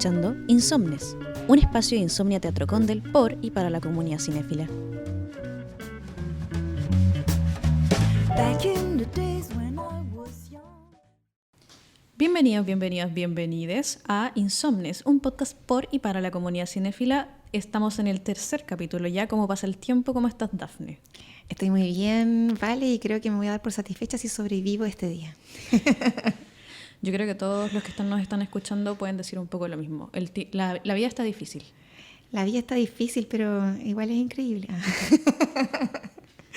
escuchando Insomnes, un espacio de Insomnia Teatro Condel por y para la comunidad cinéfila. Bienvenidos, bienvenides a Insomnes, un podcast por y para la comunidad cinéfila. Estamos en el tercer capítulo ya. ¿Cómo pasa el tiempo? ¿Cómo estás, Dafne? Estoy muy bien, Vale, y creo que me voy a dar por satisfecha si sobrevivo este día. Yo creo que todos los que nos están escuchando pueden decir un poco lo mismo. La vida está difícil. La vida está difícil, pero igual es increíble.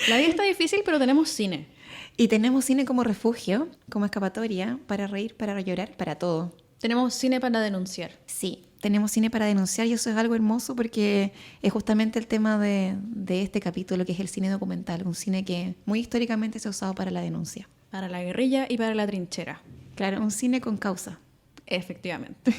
La vida está difícil, pero tenemos cine. Y tenemos cine como refugio, como escapatoria, para reír, para llorar, para todo. Tenemos cine para denunciar. Sí, tenemos cine para denunciar y eso es algo hermoso porque es justamente el tema de este capítulo, que es el cine documental, un cine que muy históricamente se ha usado para la denuncia. Para la guerrilla y para la trinchera. Claro, un cine con causa. Efectivamente.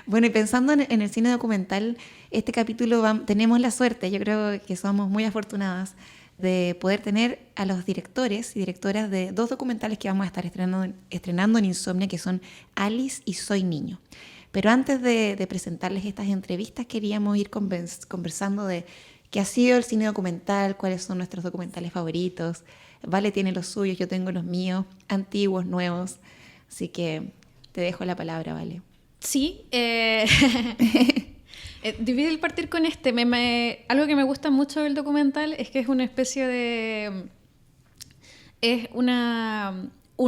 Bueno, y pensando en el cine documental, este capítulo tenemos la suerte, yo creo que somos muy afortunadas, de poder tener a los directores y directoras de dos documentales que vamos a estar estrenando en Insomnia, que son Alice y Soy Niño. Pero antes de presentarles estas entrevistas, queríamos ir conversando de qué ha sido el cine documental, cuáles son nuestros documentales favoritos. Vale tiene los suyos, yo tengo los míos, antiguos, nuevos. Así que te dejo la palabra, Vale. Sí, difícil partir con este. Algo que me gusta mucho del documental es que es una especie de... Es un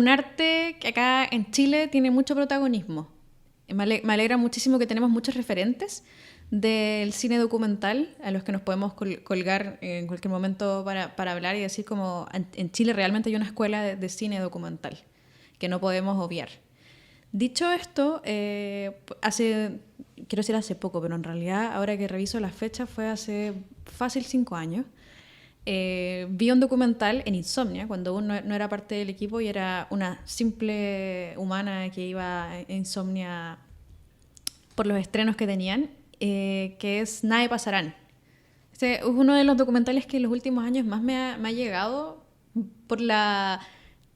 arte que acá en Chile tiene mucho protagonismo. Me alegra muchísimo que tenemos muchos referentes del cine documental a los que nos podemos colgar en cualquier momento para hablar y decir como en Chile realmente hay una escuela de cine documental que no podemos obviar. Dicho esto, quiero decir hace poco, pero en realidad ahora que reviso las fechas fue hace fácil 5 años, vi un documental en Insomnia cuando uno no era parte del equipo y era una simple humana que iba a Insomnia por los estrenos que tenían, que es Nada pasarán. Este es uno de los documentales que en los últimos años más me ha llegado por la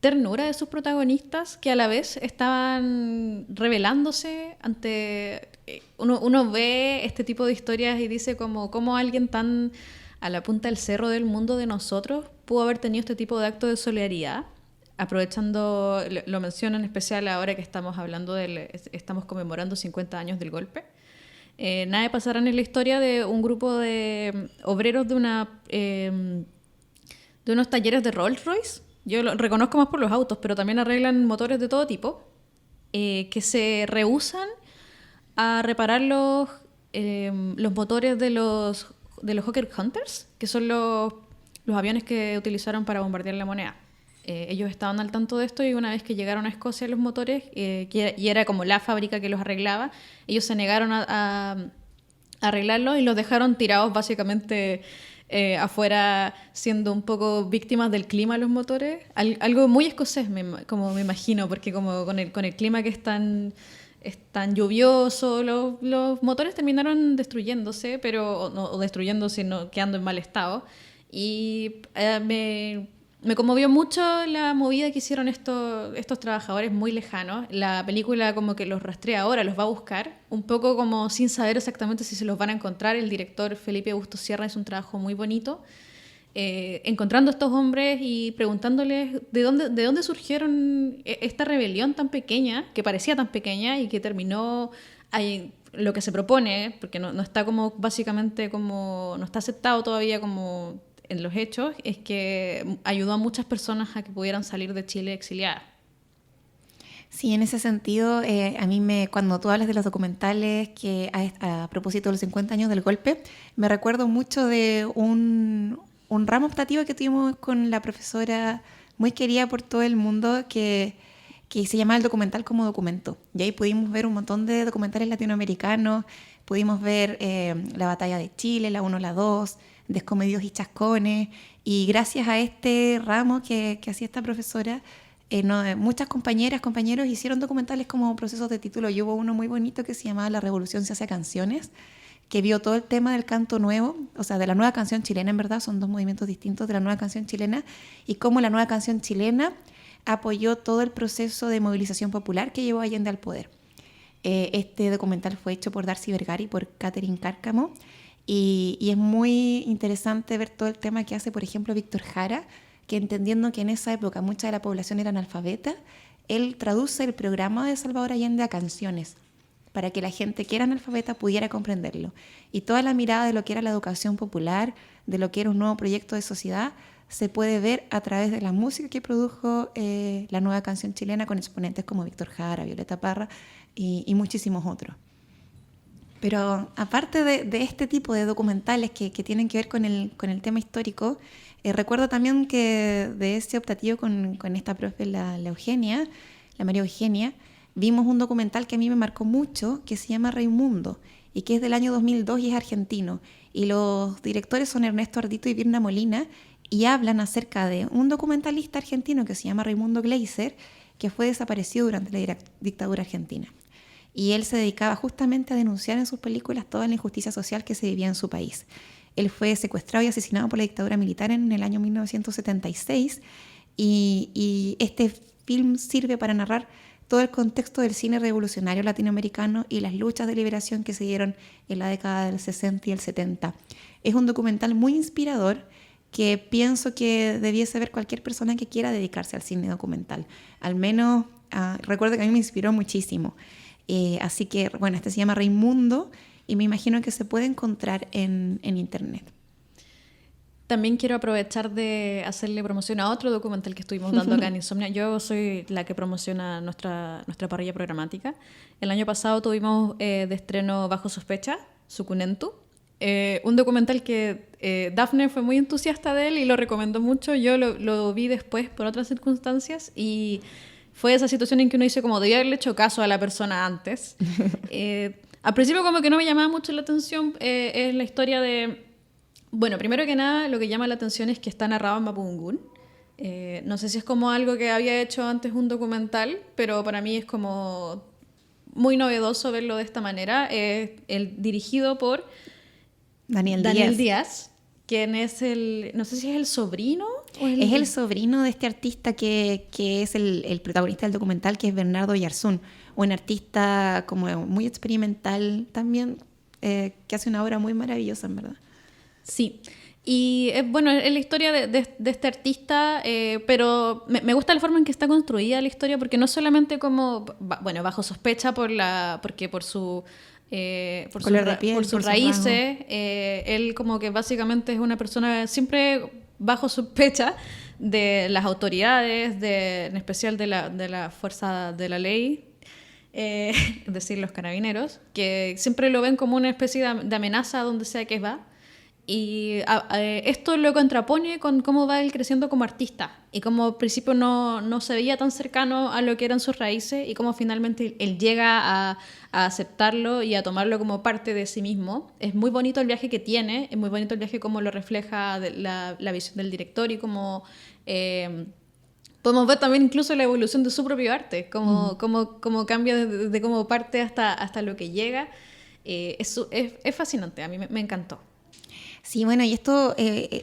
ternura de sus protagonistas, que a la vez estaban revelándose ante... Uno ve este tipo de historias y dice cómo alguien tan a la punta del cerro del mundo de nosotros pudo haber tenido este tipo de acto de solidaridad, aprovechando, lo menciono en especial ahora que estamos estamos conmemorando 50 años del golpe. Nada pasarán en la historia de un grupo de obreros de unos talleres de Rolls Royce. Yo lo reconozco más por los autos, pero también arreglan motores de todo tipo, que se rehúsan a reparar los motores de los Hawker Hunters, que son los aviones que utilizaron para bombardear la moneda. Ellos estaban al tanto de esto y una vez que llegaron a Escocia los motores, y era como la fábrica que los arreglaba, ellos se negaron a arreglarlos y los dejaron tirados básicamente afuera, siendo un poco víctimas del clima los motores. Algo muy escocés, como me imagino, porque como con el clima que es tan lluvioso, los motores terminaron destruyéndose, o destruyéndose, no, quedando en mal estado. Y me conmovió mucho la movida que hicieron estos trabajadores muy lejanos. La película como que los rastrea ahora, los va a buscar, un poco como sin saber exactamente si se los van a encontrar. El director Felipe Augusto Sierra hizo un trabajo muy bonito, encontrando a estos hombres y preguntándoles de dónde surgieron esta rebelión tan pequeña, que parecía tan pequeña y que terminó lo que se propone, porque no está como básicamente como no está aceptado todavía como en los hechos, es que ayudó a muchas personas a que pudieran salir de Chile exiliadas. Sí, en ese sentido, a mí cuando tú hablas de los documentales que a propósito de los 50 años del golpe, me recuerdo mucho de un ramo optativo que tuvimos con la profesora muy querida por todo el mundo que se llamaba el documental como documento. Y ahí pudimos ver un montón de documentales latinoamericanos, pudimos ver la batalla de Chile, la 1, la 2, Descomedidos y Chascones, y gracias a este ramo que hacía esta profesora, muchas compañeros hicieron documentales como procesos de título. Y hubo uno muy bonito que se llamaba La Revolución se hace a canciones, que vio todo el tema del canto nuevo, o sea, de la nueva canción chilena, en verdad, son dos movimientos distintos de la nueva canción chilena, y cómo la nueva canción chilena apoyó todo el proceso de movilización popular que llevó a Allende al poder. Este documental fue hecho por Darcy Vergara y por Catherine Cárcamo. Y es muy interesante ver todo el tema que hace, por ejemplo, Víctor Jara, que entendiendo que en esa época mucha de la población era analfabeta, él traduce el programa de Salvador Allende a canciones para que la gente que era analfabeta pudiera comprenderlo. Y toda la mirada de lo que era la educación popular, de lo que era un nuevo proyecto de sociedad, se puede ver a través de la música que produjo la nueva canción chilena con exponentes como Víctor Jara, Violeta Parra y muchísimos otros. Pero aparte de este tipo de documentales que tienen que ver con el tema histórico, recuerdo también que de ese optativo con esta profe, la Eugenia, la María Eugenia, vimos un documental que a mí me marcó mucho, que se llama Raimundo, y que es del año 2002 y es argentino. Y los directores son Ernesto Ardito y Virna Molina, y hablan acerca de un documentalista argentino que se llama Raimundo Gleiser, que fue desaparecido durante la dictadura argentina. Y él se dedicaba justamente a denunciar en sus películas toda la injusticia social que se vivía en su país. Él fue secuestrado y asesinado por la dictadura militar en el año 1976 y este film sirve para narrar todo el contexto del cine revolucionario latinoamericano y las luchas de liberación que se dieron en la década del 60 y el 70. Es un documental muy inspirador que pienso que debiese ver cualquier persona que quiera dedicarse al cine documental. Al menos recuerdo que a mí me inspiró muchísimo. Así que, bueno, este se llama Raimundo y me imagino que se puede encontrar en internet. También quiero aprovechar de hacerle promoción a otro documental que estuvimos dando acá en Insomnia. Yo soy la que promociona nuestra parrilla programática. El año pasado tuvimos de estreno Bajo Sospecha, Sucunentu. Un documental que Dafne fue muy entusiasta de él y lo recomendó mucho. Yo lo vi después por otras circunstancias y fue esa situación en que uno dice como debía haberle hecho caso a la persona antes. Al principio como que no me llamaba mucho la atención. Es la historia de... Bueno, primero que nada lo que llama la atención es que está narrado en Mapudungún. No sé si es como algo que había hecho antes un documental, pero para mí es como muy novedoso verlo de esta manera. Dirigido por Daniel Díaz, quien es no sé si es el sobrino. Es el sobrino de este artista que es el protagonista del documental, que es Bernardo Yarzún, un artista como muy experimental también, que hace una obra muy maravillosa, en verdad. Sí, y bueno, es la historia de este artista, pero me gusta la forma en que está construida la historia, porque no solamente como, bueno, bajo sospecha porque por sus raíces, él como que básicamente es una persona siempre bajo sospecha de las autoridades, en especial de la fuerza de la ley, es decir, los carabineros, que siempre lo ven como una especie de amenaza donde sea que va. Y esto lo contrapone con cómo va él creciendo como artista y cómo al principio no se veía tan cercano a lo que eran sus raíces y cómo finalmente él llega a aceptarlo y a tomarlo como parte de sí mismo. Es muy bonito el viaje que tiene, es muy bonito el viaje como lo refleja la visión del director y cómo podemos ver también incluso la evolución de su propio arte, cómo cambia de cómo parte hasta lo que llega. Es fascinante, a mí me encantó. Sí, bueno, y esto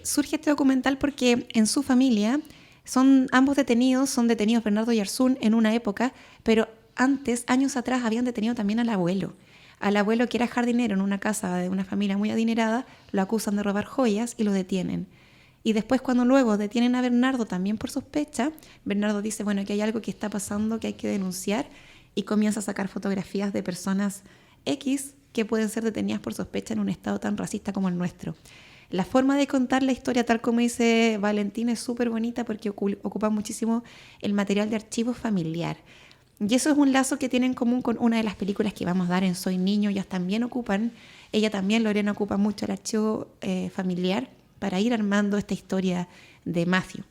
surge este documental porque en su familia son ambos detenidos, son detenidos Bernardo Yarzún en una época, pero antes, años atrás, habían detenido también al abuelo que era jardinero en una casa de una familia muy adinerada, lo acusan de robar joyas y lo detienen. Y después cuando luego detienen a Bernardo también por sospecha, Bernardo dice, bueno, que hay algo que está pasando que hay que denunciar y comienza a sacar fotografías de personas X que pueden ser detenidas por sospecha en un estado tan racista como el nuestro. La forma de contar la historia, tal como dice Valentina, es súper bonita porque ocupa muchísimo el material de archivo familiar. Y eso es un lazo que tiene en común con una de las películas que vamos a dar en Soy Niño. Ellas también ocupan, Lorena ocupa mucho el archivo familiar para ir armando esta historia de Matthew.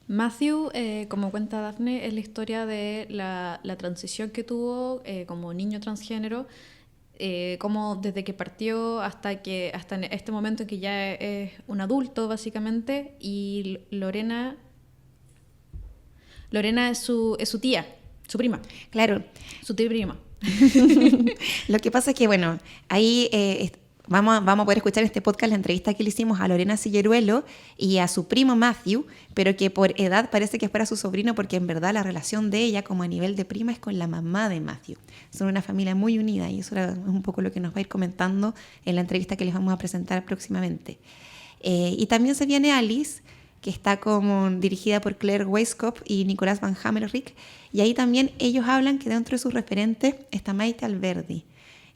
Matthew, como cuenta Dafne, es la historia de la transición que tuvo como niño transgénero, como desde que partió hasta en este momento en que ya es un adulto básicamente, y Lorena es su tía, su prima. Claro. Su tía y prima. Lo que pasa es que, bueno, ahí vamos a poder escuchar en este podcast la entrevista que le hicimos a Lorena Silleruelo y a su primo Matthew, pero que por edad parece que fuera su sobrino, porque en verdad la relación de ella como a nivel de prima es con la mamá de Matthew. Son una familia muy unida y eso es un poco lo que nos va a ir comentando en la entrevista que les vamos a presentar próximamente. Y también se viene Alice, que está como dirigida por Claire Weiskopf y Nicolás Van Hammerich, y ahí también ellos hablan que dentro de sus referentes está Maite Alberdi.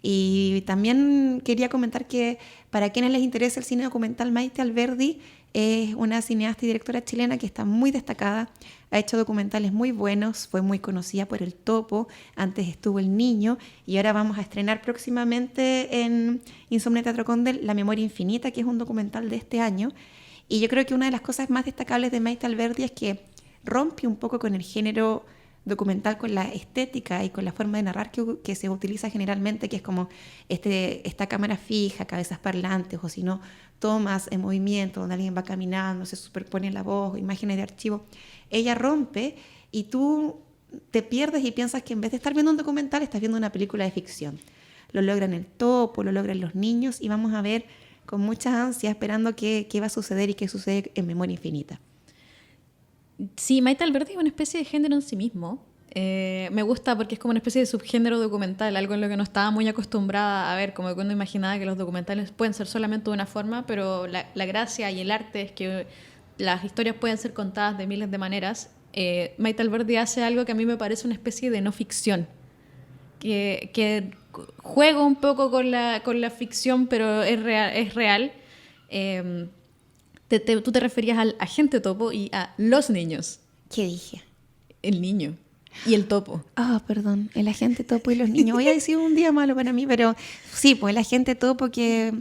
Y también quería comentar que para quienes les interesa el cine documental, Maite Alberdi es una cineasta y directora chilena que está muy destacada, ha hecho documentales muy buenos, fue muy conocida por El Topo, antes estuvo El Niño, y ahora vamos a estrenar próximamente en Insomnia Teatro Condel La Memoria Infinita, que es un documental de este año. Y yo creo que una de las cosas más destacables de Maite Alberdi es que rompe un poco con el género documental, con la estética y con la forma de narrar que se utiliza generalmente, que es como esta cámara fija, cabezas parlantes, o si no, tomas en movimiento, donde alguien va caminando, se superpone la voz, imágenes de archivo. Ella rompe y tú te pierdes y piensas que en vez de estar viendo un documental, estás viendo una película de ficción. Lo logran El Topo, lo logran Los Niños, y vamos a ver con mucha ansia, esperando qué va a suceder y qué sucede en Memoria Infinita. Sí, Maite Alberdi es una especie de género en sí mismo. Me gusta porque es como una especie de subgénero documental, algo en lo que no estaba muy acostumbrada a ver, como cuando imaginaba que los documentales pueden ser solamente de una forma, pero la gracia y el arte es que las historias pueden ser contadas de miles de maneras. Maite Alberdi hace algo que a mí me parece una especie de no ficción, que juega un poco con la ficción, pero es real. Tú te referías al agente topo y a los niños. ¿Qué dije? El niño y el topo. Perdón, el agente topo y los niños. Hoy ha sido un día malo para mí, pero sí, pues el agente topo que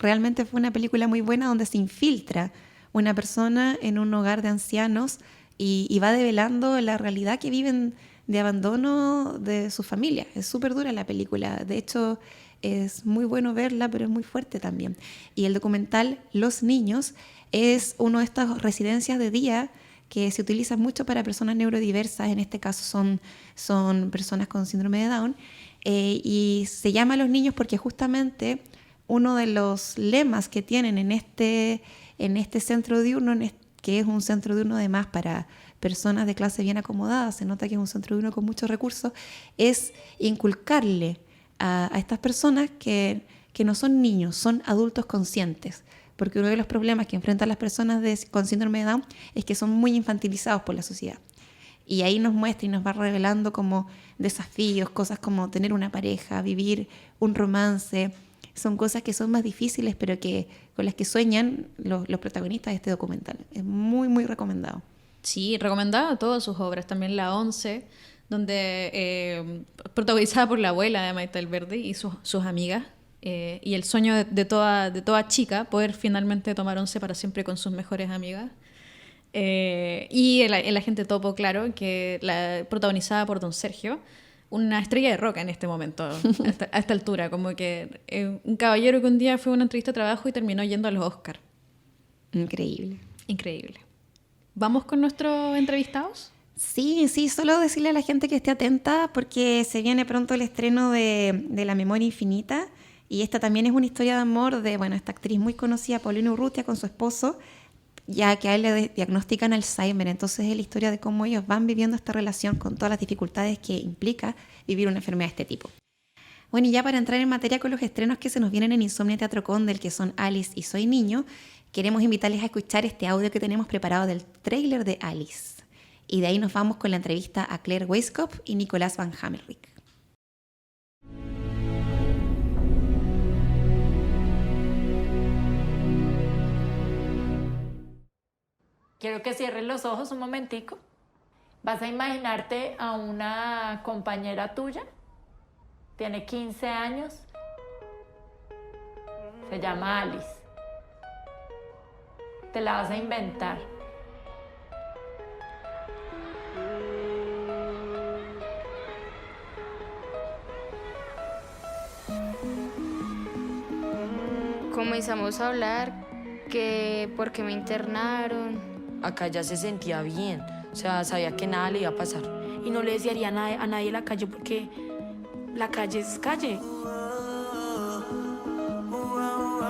realmente fue una película muy buena, donde se infiltra una persona en un hogar de ancianos y va develando la realidad que viven de abandono de su familia. Es súper dura la película. De hecho, es muy bueno verla, pero es muy fuerte también. Y el documental Los Niños es una de estas residencias de día que se utiliza mucho para personas neurodiversas. En este caso son personas con síndrome de Down. Y se llama Los Niños porque justamente uno de los lemas que tienen en este centro diurno, que es un centro diurno además para personas de clase bien acomodada, se nota que es un centro diurno con muchos recursos, es inculcarle a estas personas que no son niños, son adultos conscientes. Porque uno de los problemas que enfrentan las personas con síndrome de Down es que son muy infantilizados por la sociedad. Y ahí nos muestra y nos va revelando como desafíos, cosas como tener una pareja, vivir un romance. Son cosas que son más difíciles, pero con las que sueñan los protagonistas de este documental. Es muy, muy recomendado. Sí, recomendada todas sus obras, también La 11, donde protagonizada por la abuela de Maite Alberdi y sus amigas, y el sueño de toda chica, poder finalmente tomar 11 para siempre con sus mejores amigas. Y el agente topo, claro, protagonizada por Don Sergio, una estrella de rock en este momento, a esta altura, como que un caballero que un día fue a una entrevista de trabajo y terminó yendo a los Oscars. Increíble. Increíble. ¿Vamos con nuestros entrevistados? Sí, solo decirle a la gente que esté atenta porque se viene pronto el estreno de La Memoria Infinita, y esta también es una historia de amor de esta actriz muy conocida, Paulina Urrutia, con su esposo, ya que a él le diagnostican Alzheimer. Entonces es la historia de cómo ellos van viviendo esta relación con todas las dificultades que implica vivir una enfermedad de este tipo. Bueno, y ya para entrar en materia con los estrenos que se nos vienen en Insomnia Teatro Condel, que son Alice y Soy Niño, queremos invitarles a escuchar este audio que tenemos preparado del tráiler de Alice. Y de ahí nos vamos con la entrevista a Claire Weiskopf y Nicolás Van Hammerich. Quiero que cierres los ojos un momentico. Vas a imaginarte a una compañera tuya. Tiene 15 años. Se llama Alice. Te la vas a inventar. Comenzamos a hablar que porque me internaron. Acá ya se sentía bien, o sea, sabía que nada le iba a pasar. Y no le desearía a nadie la calle porque la calle es calle.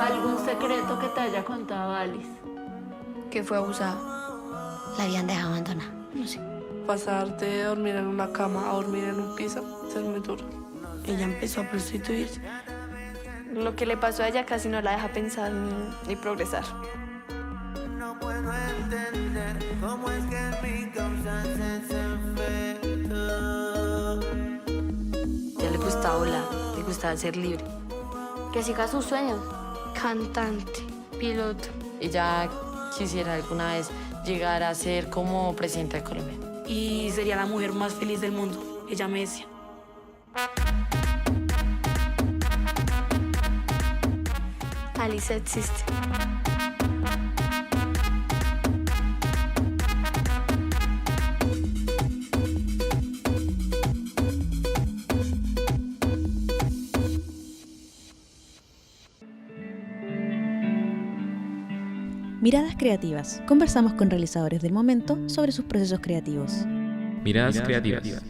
¿Algún secreto que te haya contado Alice? Que fue abusada. La habían dejado abandonada. No sé. Pasar de dormir en una cama a dormir en un piso es muy duro. Ella empezó a prostituirse. Lo que le pasó a ella casi no la deja pensar ni progresar. No puedo entender cómo es que en mi causa ese efecto. A ella le gustaba volar, le gustaba ser libre. Que siga sus sueños. Cantante, piloto. Ella quisiera alguna vez llegar a ser como presidenta de Colombia. Y sería la mujer más feliz del mundo. Ella me decía. Alice existe. Miradas Creativas. Conversamos con realizadores del momento sobre sus procesos creativos. Miradas Creativas.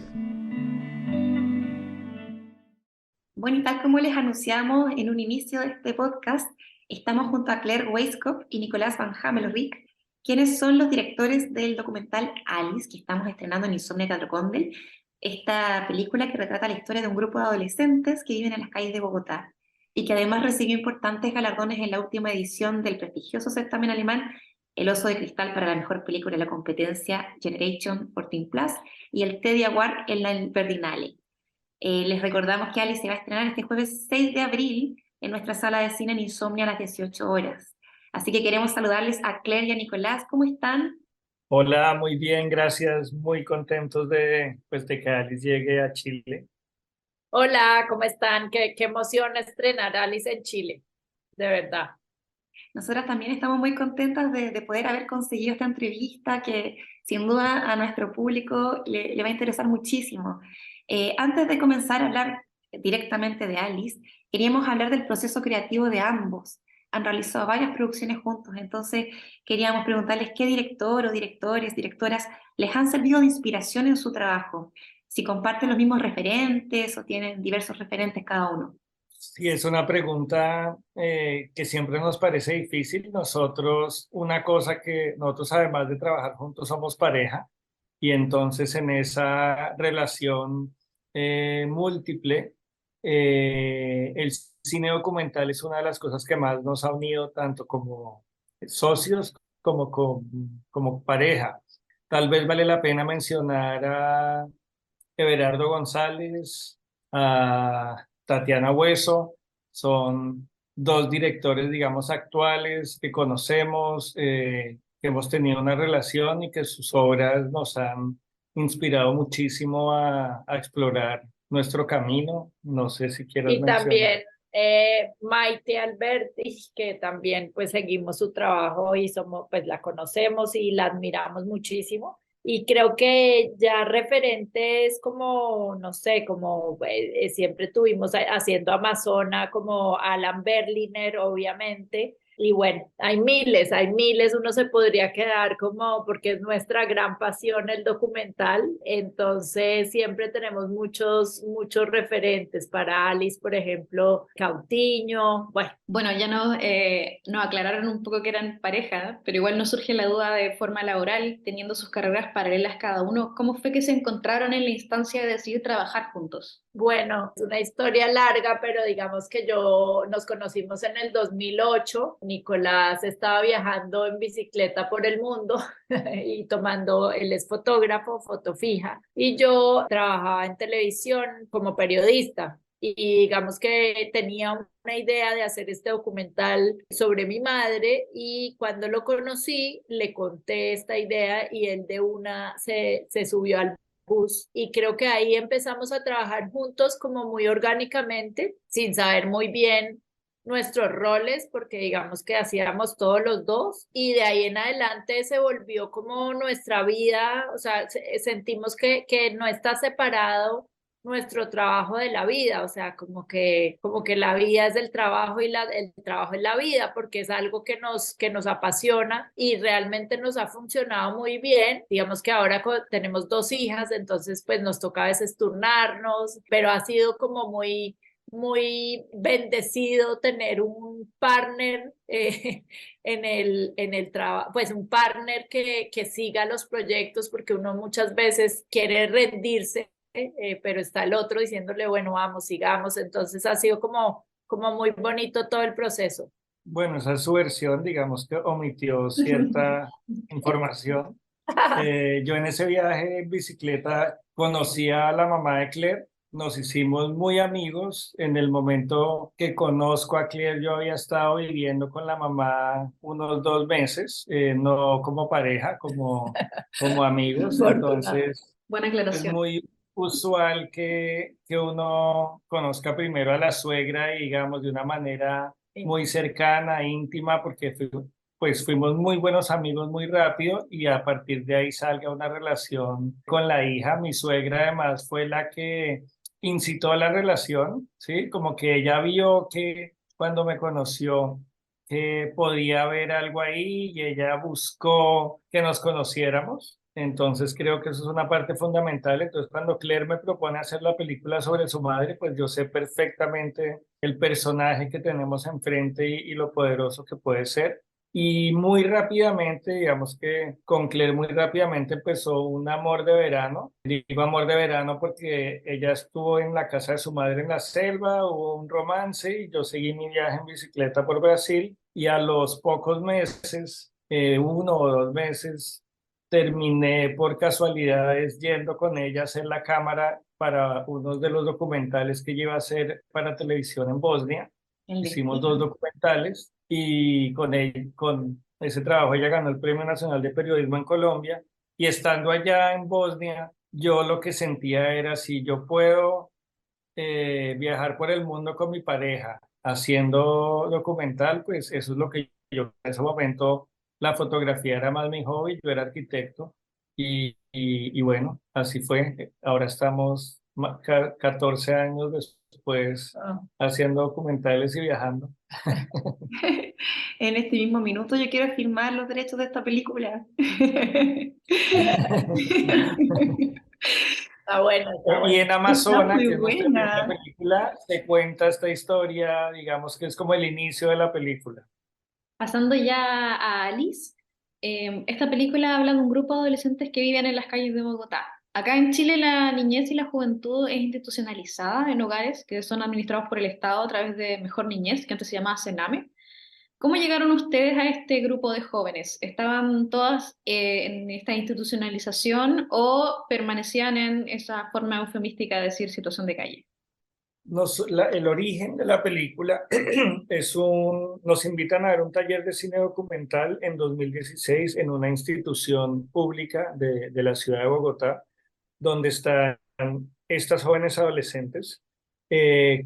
Bueno, y tal como les anunciamos en un inicio de este podcast, estamos junto a Claire Weiskopf y Nicolás Van Hamelrijk, quienes son los directores del documental Alice, que estamos estrenando en Insomnia Teatro Condel, esta película que retrata la historia de un grupo de adolescentes que viven en las calles de Bogotá y que además recibió importantes galardones en la última edición del prestigioso certamen alemán El Oso de Cristal para la mejor película de la competencia Generation 14 Plus y el Teddy Award en la Berlinale. Les recordamos que Alice se va a estrenar este jueves 6 de abril en nuestra sala de cine en Insomnia a las 18 horas. Así que queremos saludarles a Claire y a Nicolás. ¿Cómo están? Hola, muy bien, gracias. Muy contentos de que Alice llegue a Chile. Hola, ¿cómo están? Qué emoción estrenar Alice en Chile, de verdad. Nosotras también estamos muy contentas de poder haber conseguido esta entrevista que sin duda a nuestro público le va a interesar muchísimo. Antes de comenzar a hablar directamente de Alice, queríamos hablar del proceso creativo de ambos. Han realizado varias producciones juntos, entonces queríamos preguntarles qué director o directoras les han servido de inspiración en su trabajo. Si comparten los mismos referentes o tienen diversos referentes cada uno. Sí, es una pregunta que siempre nos parece difícil. Una cosa que nosotros además de trabajar juntos somos pareja y entonces en esa relación múltiple, el cine documental es una de las cosas que más nos ha unido tanto como socios como pareja. Tal vez vale la pena mencionar a Everardo González, a Tatiana Hueso. Son dos directores, digamos, actuales que conocemos, que hemos tenido una relación y que sus obras nos han inspirado muchísimo a explorar nuestro camino. No sé si quieres mencionar. También Maite Alberti, que también pues seguimos su trabajo y pues la conocemos y la admiramos muchísimo. Y creo que ya referentes como, no sé, como siempre tuvimos haciendo Amazona, como Alan Berliner, obviamente. Y bueno, hay miles, uno se podría quedar como, porque es nuestra gran pasión el documental, entonces siempre tenemos muchos referentes. Para Alice, por ejemplo, Cautiño, Bueno, ya nos aclararon un poco que eran pareja, pero igual nos surge la duda de forma laboral, teniendo sus carreras paralelas cada uno, ¿cómo fue que se encontraron en la instancia de decidir trabajar juntos? Bueno, es una historia larga, pero digamos que nos conocimos en el 2008. Nicolás estaba viajando en bicicleta por el mundo y él es fotógrafo, foto fija, y yo trabajaba en televisión como periodista. Y digamos que tenía una idea de hacer este documental sobre mi madre y cuando lo conocí le conté esta idea y él de una se subió al bus y creo que ahí empezamos a trabajar juntos como muy orgánicamente, sin saber muy bien nuestros roles, porque digamos que hacíamos todos los dos y de ahí en adelante se volvió como nuestra vida, o sea, sentimos que no está separado nuestro trabajo de la vida, o sea, como que la vida es el trabajo y el trabajo es la vida, porque es algo que nos apasiona y realmente nos ha funcionado muy bien. Digamos que ahora tenemos 2 hijas, entonces pues nos toca a veces turnarnos, pero ha sido como muy muy bendecido tener un partner en el trabajo, pues un partner que siga los proyectos, porque uno muchas veces quiere rendirse, pero está el otro diciéndole, bueno, vamos, sigamos. Entonces ha sido como muy bonito todo el proceso. Bueno, esa es su versión, digamos que omitió cierta información. Yo en ese viaje en bicicleta conocí a la mamá de Claire, nos hicimos muy amigos. En el momento que conozco a Claire, yo había estado viviendo con la mamá unos 2 meses, no como pareja, como amigos. Entonces, Buena es aclaración. muy usual que uno conozca primero a la suegra y digamos de una manera muy cercana, íntima, porque pues fuimos muy buenos amigos muy rápido y a partir de ahí salga una relación con la hija. Mi suegra además fue la que incitó a la relación, ¿sí? Como que ella vio que cuando me conoció que podía haber algo ahí y ella buscó que nos conociéramos. Entonces creo que eso es una parte fundamental. Entonces cuando Claire me propone hacer la película sobre su madre, pues yo sé perfectamente el personaje que tenemos enfrente y lo poderoso que puede ser. Y muy rápidamente, digamos que con Claire muy rápidamente empezó un amor de verano. Digo amor de verano porque ella estuvo en la casa de su madre en la selva, hubo un romance y yo seguí mi viaje en bicicleta por Brasil y a los pocos meses, 1 o 2 meses, terminé por casualidades yendo con ella a hacer la cámara para uno de los documentales que iba a hacer para televisión en Bosnia. Hicimos 2 documentales y con ese trabajo ella ganó el Premio Nacional de Periodismo en Colombia. Y estando allá en Bosnia, yo lo que sentía era, si yo puedo viajar por el mundo con mi pareja haciendo documental, pues eso es lo que yo en ese momento, la fotografía era más mi hobby, yo era arquitecto y bueno, así fue. Ahora estamos 14 años después haciendo documentales y viajando. En este mismo minuto yo quiero firmar los derechos de esta película. Está bueno, está Y bueno. en Amazonas, muy que es nuestra primera buena. película, se cuenta esta historia, digamos que es como el inicio de la película. Pasando ya a Alice, esta película habla de un grupo de adolescentes que viven en las calles de Bogotá. Acá en Chile la niñez y la juventud es institucionalizada en hogares que son administrados por el Estado a través de Mejor Niñez, que antes se llamaba Sename. ¿Cómo llegaron ustedes a este grupo de jóvenes? ¿Estaban todas en esta institucionalización o permanecían en esa forma eufemística de decir situación de calle? El origen de la película nos invitan a ver un taller de cine documental en 2016 en una institución pública de la ciudad de Bogotá, donde están estas jóvenes adolescentes.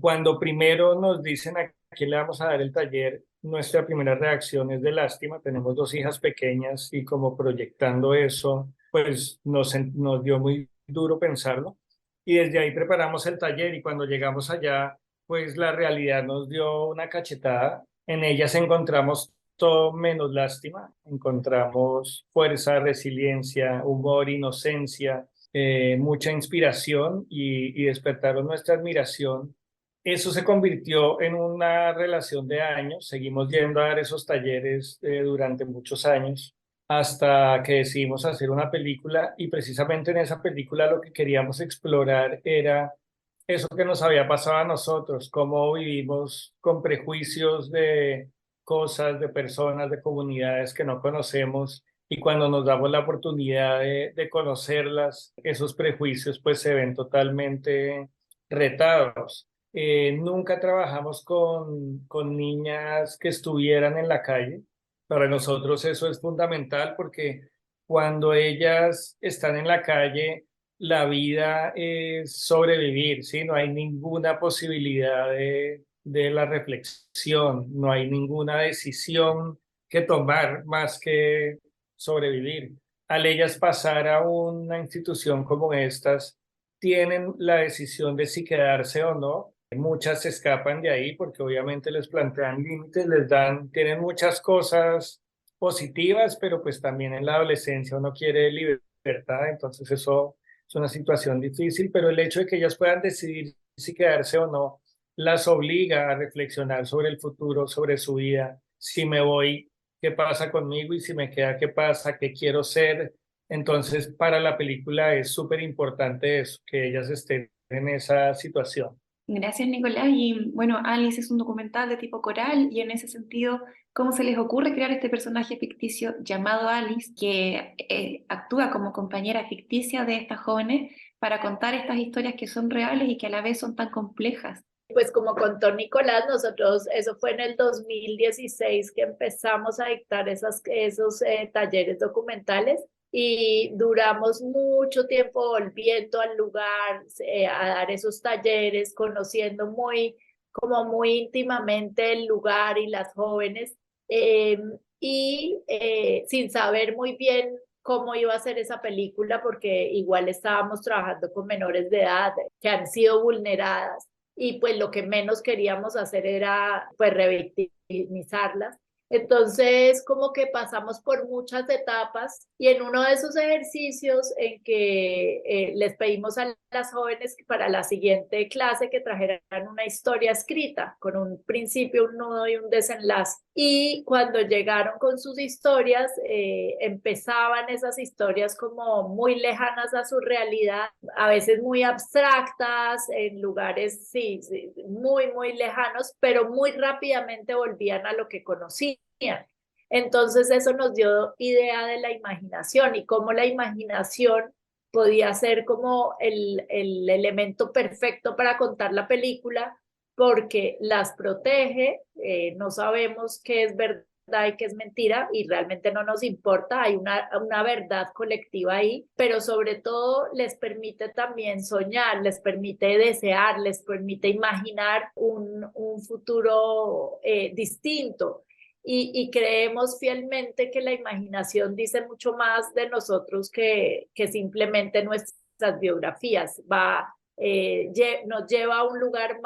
Cuando primero nos dicen a quién le vamos a dar el taller, nuestra primera reacción es de lástima. Tenemos 2 hijas pequeñas y como proyectando eso, pues nos dio muy duro pensarlo. Y desde ahí preparamos el taller y cuando llegamos allá, pues la realidad nos dio una cachetada. En ellas encontramos todo menos lástima, encontramos fuerza, resiliencia, humor, inocencia, mucha inspiración y despertaron nuestra admiración. Eso se convirtió en una relación de años, seguimos yendo a dar esos talleres durante muchos años hasta que decidimos hacer una película y precisamente en esa película lo que queríamos explorar era eso que nos había pasado a nosotros, cómo vivimos con prejuicios de cosas, de personas, de comunidades que no conocemos y cuando nos damos la oportunidad de conocerlas, esos prejuicios pues se ven totalmente retados. Nunca trabajamos con niñas que estuvieran en la calle. Para nosotros eso es fundamental porque cuando ellas están en la calle, la vida es sobrevivir, ¿sí? No hay ninguna posibilidad de la reflexión, no hay ninguna decisión que tomar más que sobrevivir. Al ellas pasar a una institución como estas, tienen la decisión de si quedarse o no. Muchas se escapan de ahí porque obviamente les plantean límites, tienen muchas cosas positivas, pero pues también en la adolescencia uno quiere libertad, entonces eso es una situación difícil, pero el hecho de que ellas puedan decidir si quedarse o no las obliga a reflexionar sobre el futuro, sobre su vida. Si me voy, ¿qué pasa conmigo? Y si me queda, ¿qué pasa? ¿Qué quiero ser? Entonces, para la película es súper importante eso, que ellas estén en esa situación. Gracias, Nicolás. Y bueno, Alice es un documental de tipo coral y en ese sentido, ¿cómo se les ocurre crear este personaje ficticio llamado Alice que actúa como compañera ficticia de estas jóvenes para contar estas historias que son reales y que a la vez son tan complejas? Pues como contó Nicolás, nosotros, eso fue en el 2016 que empezamos a dictar esos talleres documentales y duramos mucho tiempo volviendo al lugar, a dar esos talleres, conociendo como muy íntimamente el lugar y las jóvenes, sin saber muy bien cómo iba a ser esa película, porque igual estábamos trabajando con menores de edad que han sido vulneradas y pues lo que menos queríamos hacer era pues revictimizarlas. Entonces, como que pasamos por muchas etapas y en uno de esos ejercicios en que les pedimos a las jóvenes que para la siguiente clase que trajeran una historia escrita con un principio, un nudo y un desenlace. Y cuando llegaron con sus historias, empezaban esas historias como muy lejanas a su realidad, a veces muy abstractas, en lugares, sí, muy lejanos, pero muy rápidamente volvían a lo que conocían. Entonces eso nos dio idea de la imaginación y cómo la imaginación podía ser como el elemento perfecto para contar la película, porque las protege, no sabemos qué es verdad y qué es mentira y realmente no nos importa, hay una verdad colectiva ahí, pero sobre todo les permite también soñar, les permite desear, les permite imaginar un futuro distinto. Y creemos fielmente que la imaginación dice mucho más de nosotros que simplemente nuestras biografías. Nos lleva a un lugar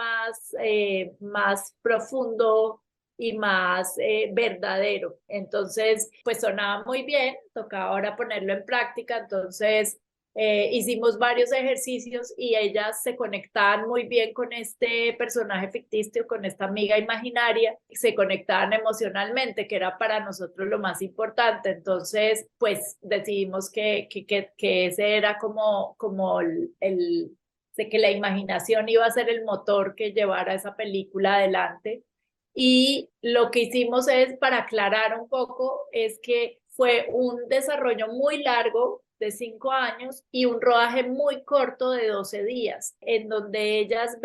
más profundo y más verdadero. Entonces, pues sonaba muy bien, tocaba ahora ponerlo en práctica, entonces hicimos varios ejercicios y ellas se conectaban muy bien con este personaje ficticio, con esta amiga imaginaria, se conectaban emocionalmente, que era para nosotros lo más importante. Entonces, pues decidimos que ese era como de que la imaginación iba a ser el motor que llevara esa película adelante. Y lo que hicimos es, para aclarar un poco, es que fue un desarrollo muy largo de 5 años y un rodaje muy corto de 12 días, en donde ellas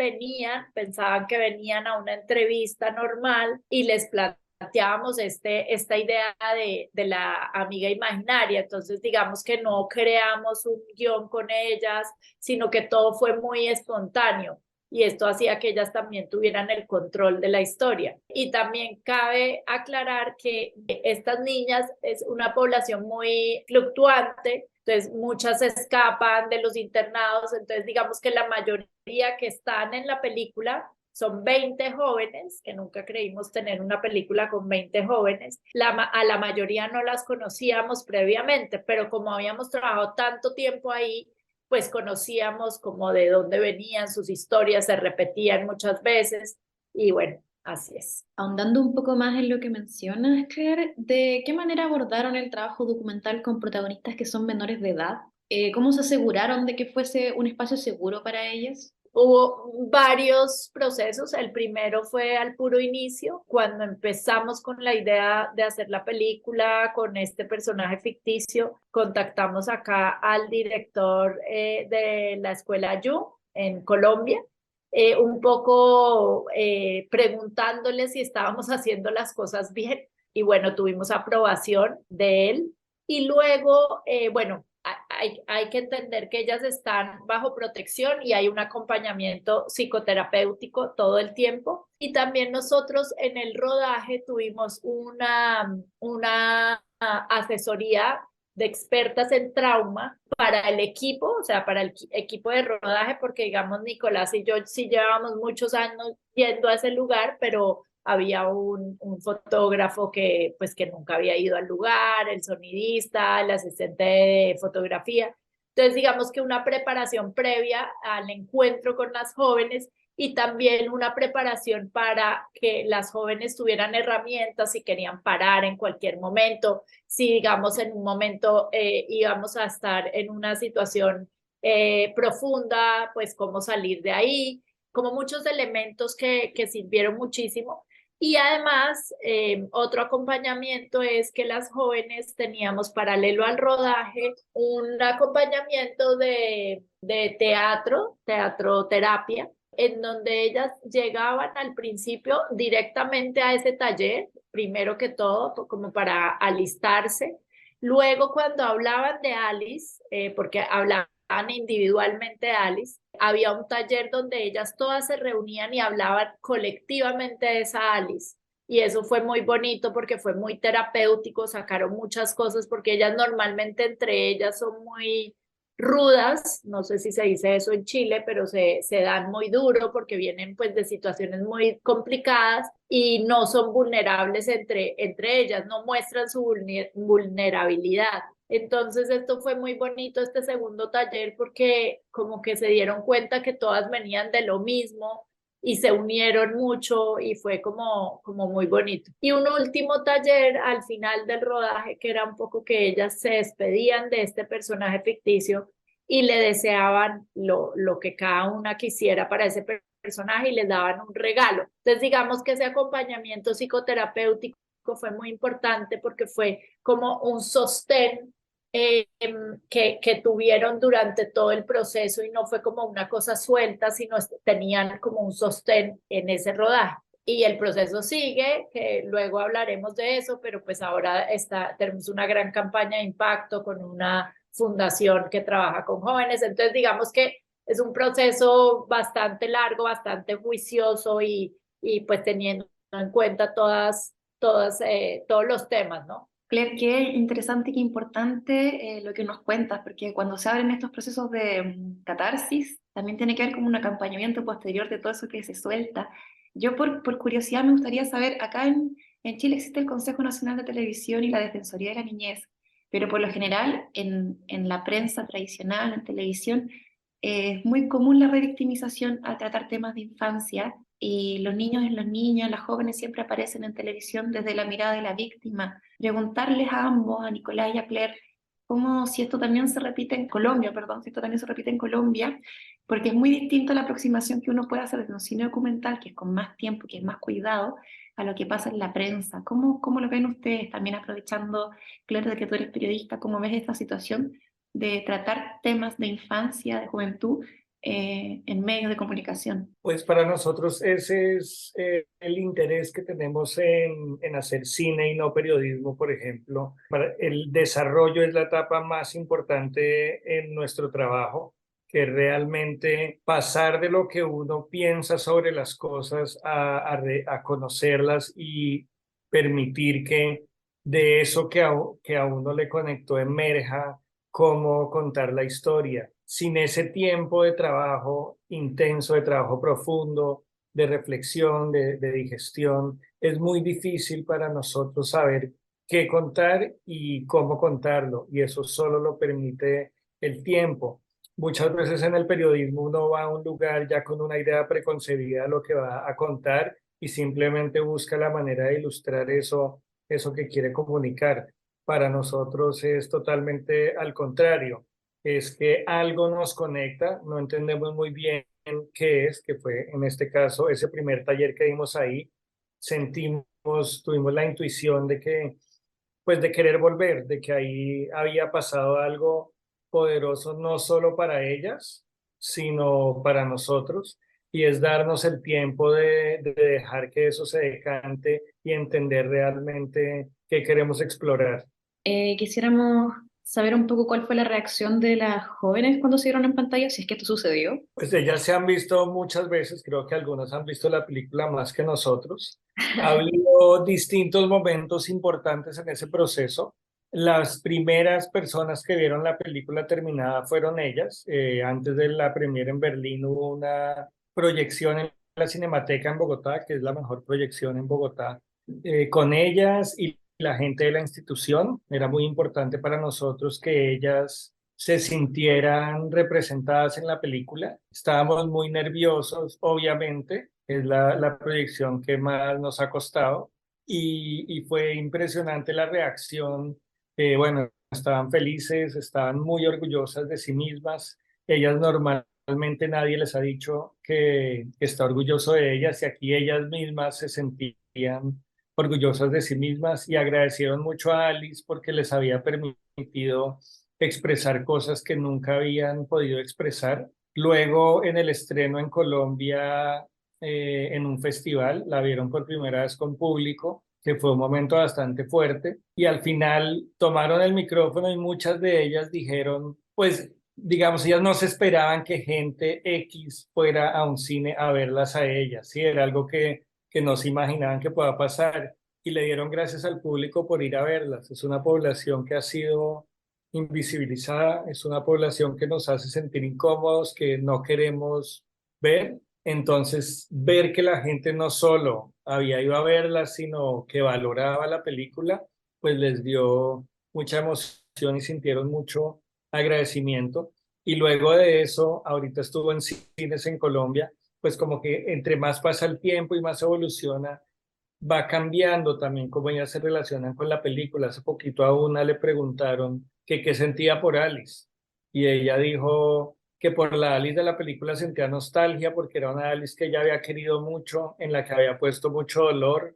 pensaban que venían a una entrevista normal y les planteábamos esta idea de la amiga imaginaria. Entonces, digamos que no creamos un guión con ellas, sino que todo fue muy espontáneo. Y esto hacía que ellas también tuvieran el control de la historia. Y también cabe aclarar que estas niñas es una población muy fluctuante, entonces muchas escapan de los internados, entonces digamos que la mayoría que están en la película son 20 jóvenes, que nunca creímos tener una película con 20 jóvenes. A la mayoría no las conocíamos previamente, pero como habíamos trabajado tanto tiempo ahí, pues conocíamos como de dónde venían sus historias, se repetían muchas veces y bueno, así es. Ahondando un poco más en lo que mencionas, Claire, ¿de qué manera abordaron el trabajo documental con protagonistas que son menores de edad? ¿Cómo se aseguraron de que fuese un espacio seguro para ellas? Hubo varios procesos. El primero fue al puro inicio, cuando empezamos con la idea de hacer la película con este personaje ficticio. Contactamos acá al director de la escuela YU en Colombia, un poco preguntándole si estábamos haciendo las cosas bien. Y bueno, tuvimos aprobación de él. Y luego, bueno, hay que entender que ellas están bajo protección y hay un acompañamiento psicoterapéutico todo el tiempo. Y también nosotros en el rodaje tuvimos una asesoría de expertas en trauma para el equipo, o sea, para el equipo de rodaje, porque digamos Nicolás y yo sí llevábamos muchos años yendo a ese lugar, pero había un fotógrafo que nunca había ido al lugar, el sonidista, el asistente de fotografía. Entonces, digamos que una preparación previa al encuentro con las jóvenes y también una preparación para que las jóvenes tuvieran herramientas si querían parar en cualquier momento, si digamos en un momento íbamos a estar en una situación profunda, pues cómo salir de ahí, como muchos elementos que sirvieron muchísimo. Y además, otro acompañamiento es que las jóvenes teníamos paralelo al rodaje un acompañamiento de teatro terapia, en donde ellas llegaban al principio directamente a ese taller, primero que todo, como para alistarse. Luego, cuando hablaban de Alice, porque hablaban individualmente de Alice, había un taller donde ellas todas se reunían y hablaban colectivamente de esa Alice. Y eso fue muy bonito porque fue muy terapéutico, sacaron muchas cosas porque ellas normalmente entre ellas son muy rudas, no sé si se dice eso en Chile, pero se dan muy duro porque vienen pues de situaciones muy complicadas y no son vulnerables entre ellas, no muestran su vulnerabilidad. Entonces esto fue muy bonito, este segundo taller, porque como que se dieron cuenta que todas venían de lo mismo y se unieron mucho y fue como muy bonito. Y un último taller al final del rodaje, que era un poco que ellas se despedían de este personaje ficticio y le deseaban lo que cada una quisiera para ese personaje y les daban un regalo. Entonces digamos que ese acompañamiento psicoterapéutico fue muy importante porque fue como un sostén que tuvieron durante todo el proceso y no fue como una cosa suelta, sino tenían como un sostén en ese rodaje. Y el proceso sigue, que luego hablaremos de eso, pero pues ahora tenemos una gran campaña de impacto con una fundación que trabaja con jóvenes. Entonces digamos que es un proceso bastante largo, bastante juicioso y pues teniendo en cuenta todos los temas, ¿no? Claire, qué interesante y qué importante lo que nos cuentas, porque cuando se abren estos procesos de catarsis, también tiene que ver como un acompañamiento posterior de todo eso que se suelta. Yo por curiosidad me gustaría saber, acá en Chile existe el Consejo Nacional de Televisión y la Defensoría de la Niñez, pero por lo general en la prensa tradicional, en televisión, es muy común la revictimización al tratar temas de infancia y los niños y las niñas, las jóvenes siempre aparecen en televisión desde la mirada de la víctima. Preguntarles a ambos, a Nicolás y a Claire, cómo si esto también se repite en Colombia, perdón, si esto también se repite en Colombia, porque es muy distinto la aproximación que uno puede hacer desde un cine documental, que es con más tiempo, que es más cuidado, a lo que pasa en la prensa. ¿Cómo lo ven ustedes? También aprovechando, Claire, de que tú eres periodista, ¿cómo ves esta situación de tratar temas de infancia, de juventud, en medios de comunicación? Pues para nosotros ese es el interés que tenemos en hacer cine y no periodismo, por ejemplo. El desarrollo es la etapa más importante en nuestro trabajo, que realmente pasar de lo que uno piensa sobre las cosas a conocerlas y permitir que de eso que a uno le conectó emerja cómo contar la historia. Sin ese tiempo de trabajo intenso, de trabajo profundo, de reflexión, de digestión, es muy difícil para nosotros saber qué contar y cómo contarlo, y eso solo lo permite el tiempo. Muchas veces en el periodismo uno va a un lugar ya con una idea preconcebida de lo que va a contar y simplemente busca la manera de ilustrar eso que quiere comunicar. Para nosotros es totalmente al contrario, es que algo nos conecta, no entendemos muy bien qué es, que fue en este caso ese primer taller que dimos ahí, tuvimos la intuición de que, pues de querer volver, de que ahí había pasado algo poderoso no solo para ellas, sino para nosotros, y es darnos el tiempo de dejar que eso se decante y entender realmente qué queremos explorar. Quisiéramos saber un poco cuál fue la reacción de las jóvenes cuando se vieron en pantalla, si es que esto sucedió. Pues ellas se han visto muchas veces, creo que algunas han visto la película más que nosotros. Ha habido distintos momentos importantes en ese proceso. Las primeras personas que vieron la película terminada fueron ellas. Antes de la premiere en Berlín hubo una proyección en la Cinemateca en Bogotá, que es la mejor proyección en Bogotá, con ellas y la gente de la institución. Era muy importante para nosotros que ellas se sintieran representadas en la película. Estábamos muy nerviosos, obviamente, es la proyección que más nos ha costado y fue impresionante la reacción. Bueno, estaban felices, estaban muy orgullosas de sí mismas. Ellas normalmente nadie les ha dicho que está orgulloso de ellas y aquí ellas mismas se sentían orgullosas de sí mismas y agradecieron mucho a Alice porque les había permitido expresar cosas que nunca habían podido expresar. Luego, en el estreno en Colombia, en un festival, la vieron por primera vez con público, que fue un momento bastante fuerte, y al final tomaron el micrófono y muchas de ellas dijeron, pues, digamos, ellas no se esperaban que gente X fuera a un cine a verlas a ellas, ¿sí? Era algo que no se imaginaban que pueda pasar, y le dieron gracias al público por ir a verlas. Es una población que ha sido invisibilizada, es una población que nos hace sentir incómodos, que no queremos ver. Entonces, ver que la gente no solo había ido a verla, sino que valoraba la película, pues les dio mucha emoción y sintieron mucho agradecimiento. Y luego de eso, ahorita estuvo en cines en Colombia, pues como que entre más pasa el tiempo y más evoluciona, va cambiando también cómo ellas se relacionan con la película. Hace poquito a una le preguntaron que qué sentía por Alice y ella dijo que por la Alice de la película sentía nostalgia porque era una Alice que ella había querido mucho, en la que había puesto mucho dolor,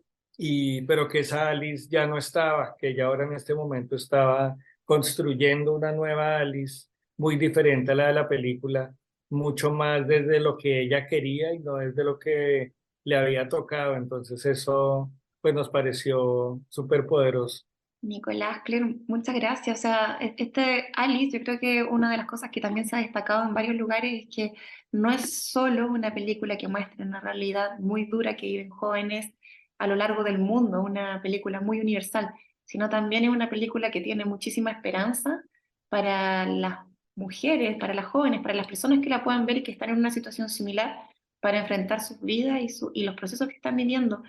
pero que esa Alice ya no estaba, que ella ahora en este momento estaba construyendo una nueva Alice muy diferente a la de la película, mucho más desde lo que ella quería y no desde lo que le había tocado. Entonces eso pues nos pareció súper poderoso. Nicolás, Claire, muchas gracias. O sea, este Alice, yo creo que una de las cosas que también se ha destacado en varios lugares es que no es solo una película que muestra una realidad muy dura que viven jóvenes a lo largo del mundo, una película muy universal, sino también es una película que tiene muchísima esperanza para las mujeres, para las jóvenes, para las personas que la puedan ver y que están en una situación similar para enfrentar sus vidas y los procesos que están viviendo.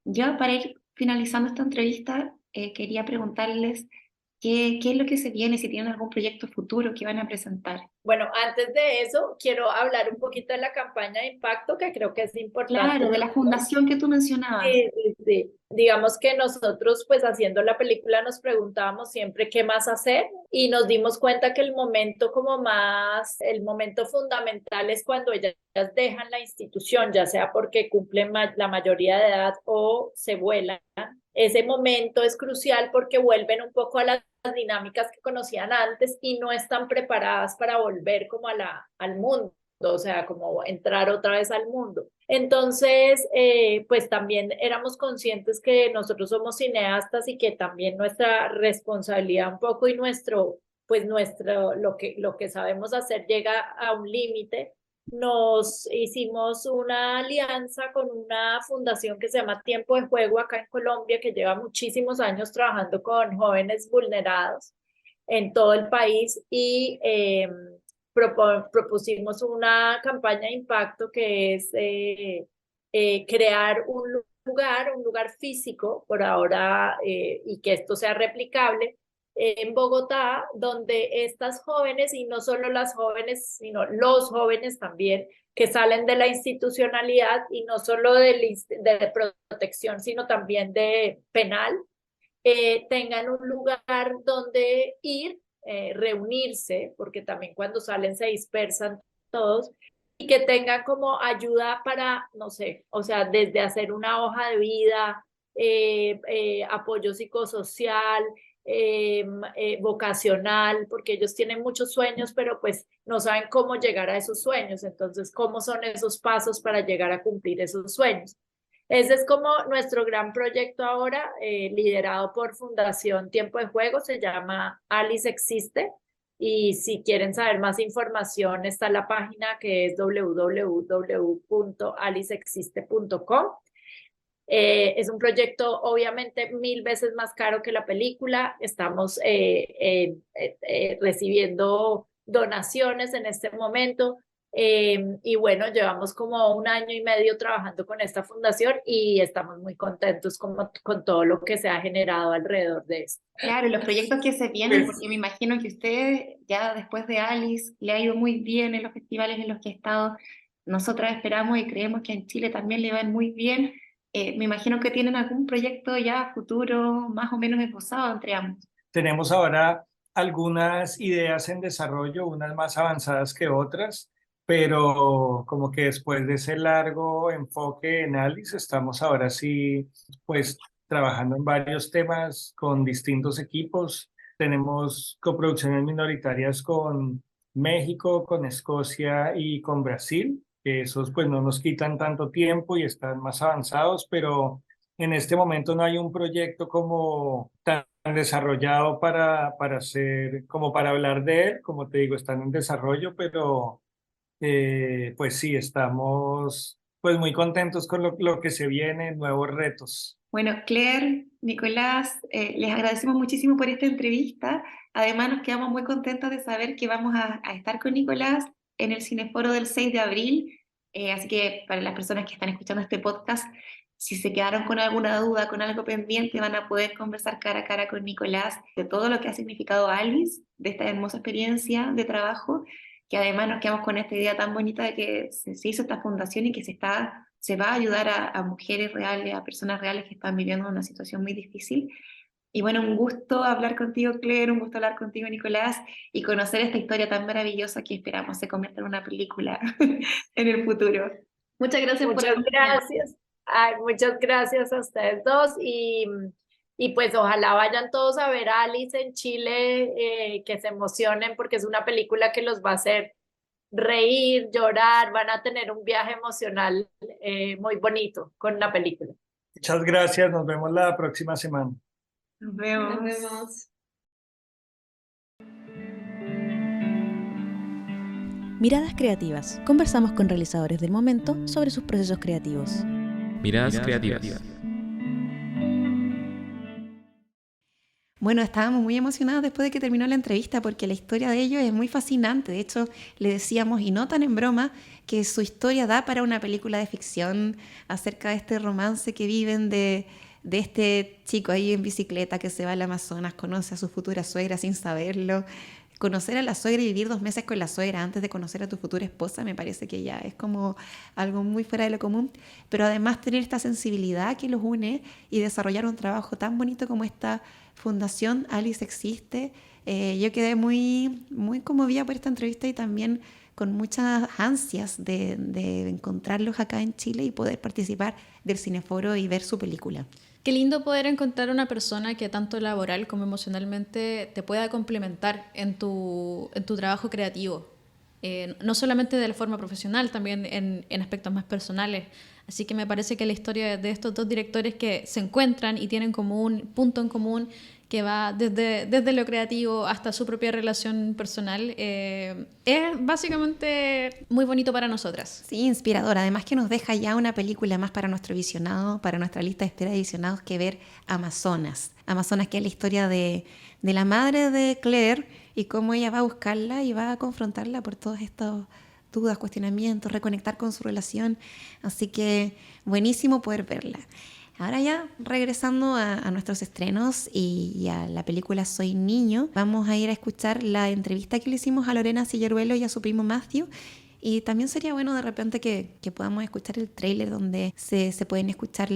Ya para ir finalizando esta entrevista, quería preguntarles qué es lo que se viene, si tienen algún proyecto futuro que van a presentar. Bueno, antes de eso, quiero hablar un poquito de la campaña de impacto, que creo que es importante. Claro, de la fundación que tú mencionabas. Sí, sí, sí. Digamos que nosotros, pues haciendo la película, nos preguntábamos siempre qué más hacer y nos dimos cuenta que el momento el momento fundamental es cuando ellas dejan la institución, ya sea porque cumplen la mayoría de edad o se vuelan. Ese momento es crucial porque vuelven un poco a las dinámicas que conocían antes y no están preparadas para volver como al mundo, o sea, como entrar otra vez al mundo. Entonces, pues también éramos conscientes que nosotros somos cineastas y que también nuestra responsabilidad un poco y lo que sabemos hacer llega a un límite. Nos hicimos una alianza con una fundación que se llama Tiempo de Juego acá en Colombia, que lleva muchísimos años trabajando con jóvenes vulnerados en todo el país y propusimos una campaña de impacto que es crear un lugar físico por ahora y que esto sea replicable en Bogotá, donde estas jóvenes, y no solo las jóvenes, sino los jóvenes también, que salen de la institucionalidad y no solo de protección, sino también de penal, tengan un lugar donde ir, reunirse, porque también cuando salen se dispersan todos, y que tengan como ayuda para, no sé, o sea, desde hacer una hoja de vida, apoyo psicosocial, vocacional, porque ellos tienen muchos sueños, pero pues no saben cómo llegar a esos sueños. Entonces, ¿cómo son esos pasos para llegar a cumplir esos sueños? Ese es como nuestro gran proyecto ahora, liderado por Fundación Tiempo de Juego, se llama Alice Existe. Y si quieren saber más información, está la página que es www.alicexiste.com. Es un proyecto obviamente 1000 veces más caro que la película. Estamos recibiendo donaciones en este momento. Y bueno, llevamos como 1 año y medio trabajando con esta fundación y estamos muy contentos con todo lo que se ha generado alrededor de esto. Claro, los proyectos que se vienen, Pues- porque me imagino que usted ya después de Alice le ha ido muy bien en los festivales en los que ha estado. Nosotras esperamos y creemos que en Chile también le va muy bien. Me imagino que tienen algún proyecto ya futuro más o menos esbozado entre ambos. Tenemos ahora algunas ideas en desarrollo, unas más avanzadas que otras, pero como que después de ese largo enfoque en Alice, estamos ahora sí, pues trabajando en varios temas con distintos equipos. Tenemos coproducciones minoritarias con México, con Escocia y con Brasil, que esos pues no nos quitan tanto tiempo y están más avanzados, pero en este momento no hay un proyecto como tan desarrollado para hacer, como para hablar de él. Como te digo, están en desarrollo, pero pues sí, estamos pues muy contentos con lo que se viene, nuevos retos. Bueno, Claire, Nicolás, les agradecemos muchísimo por esta entrevista. Además, nos quedamos muy contentos de saber que vamos a estar con Nicolás en el Cineforo del 6 de abril. Así que para las personas que están escuchando este podcast, si se quedaron con alguna duda, con algo pendiente, van a poder conversar cara a cara con Nicolás de todo lo que ha significado Alice, de esta hermosa experiencia de trabajo, que además nos quedamos con esta idea tan bonita de que se hizo esta fundación y que se va a ayudar a mujeres reales, a personas reales que están viviendo una situación muy difícil. Y bueno, un gusto hablar contigo, Claire, un gusto hablar contigo, Nicolás, y conocer esta historia tan maravillosa que esperamos se convierta en una película en el futuro. Muchas gracias por Muchas gracias. Ay, muchas gracias a ustedes dos y pues ojalá vayan todos a ver a Alice en Chile, que se emocionen porque es una película que los va a hacer reír, llorar, van a tener un viaje emocional muy bonito con la película. Muchas gracias, nos vemos la próxima semana. Nos vemos. Nos vemos. Miradas Creativas. Conversamos con realizadores del momento sobre sus procesos creativos. Miradas creativas. Bueno, estábamos muy emocionados después de que terminó la entrevista porque la historia de ellos es muy fascinante. De hecho, le decíamos, y no tan en broma, que su historia da para una película de ficción acerca de este romance que viven de este chico ahí en bicicleta que se va al Amazonas, conoce a su futura suegra sin saberlo. Conocer a la suegra y vivir 2 meses con la suegra antes de conocer a tu futura esposa me parece que ya es como algo muy fuera de lo común, pero además tener esta sensibilidad que los une y desarrollar un trabajo tan bonito como esta fundación Alice Existe. Yo quedé muy, muy conmovida por esta entrevista y también con muchas ansias de encontrarlos acá en Chile y poder participar del Cineforo y ver su película. Qué lindo poder encontrar una persona que tanto laboral como emocionalmente te pueda complementar en tu trabajo creativo. No solamente de la forma profesional, también en aspectos más personales. Así que me parece que la historia de estos 2 directores que se encuentran y tienen como un punto en común que va desde lo creativo hasta su propia relación personal, es básicamente muy bonito para nosotras. Sí, inspirador. Además que nos deja ya una película más para nuestro visionado, para nuestra lista de espera de visionados, que ver Amazonas. Amazonas, que es la historia de la madre de Claire y cómo ella va a buscarla y va a confrontarla por todos estos dudas, cuestionamientos, reconectar con su relación. Así que buenísimo poder verla. Ahora ya regresando a nuestros estrenos y a la película Soy Niño, vamos a ir a escuchar la entrevista que le hicimos a Lorena Silleruelo y a su primo Matthew. Y también sería bueno de repente que podamos escuchar el tráiler donde se pueden escuchar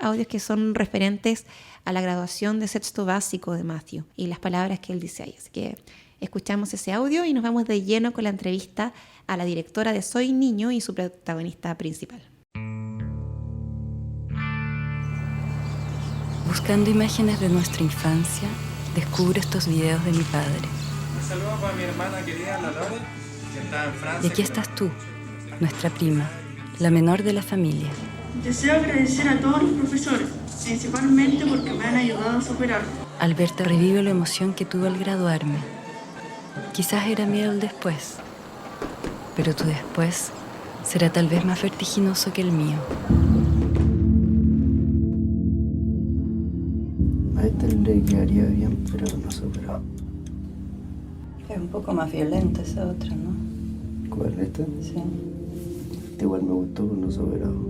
audios que son referentes a la graduación de sexto básico de Matthew y las palabras que él dice ahí. Así que escuchamos ese audio y nos vamos de lleno con la entrevista a la directora de Soy Niño y su protagonista principal. Buscando imágenes de nuestra infancia, descubro estos videos de mi padre. Un saludo para mi hermana querida, la Lore, que está en Francia. Y aquí estás tú, nuestra prima, la menor de la familia. Deseo agradecer a todos los profesores, principalmente porque me han ayudado a superarlo. Al verte revivo la emoción que tuve al graduarme. Quizás era miedo el después, pero tu después será tal vez más vertiginoso que el mío. A este le quedaría bien, pero no superó. Es un poco más violenta esa otra, ¿no? ¿Cuál es esta? Sí. Esta igual me gustó, pero no soberano.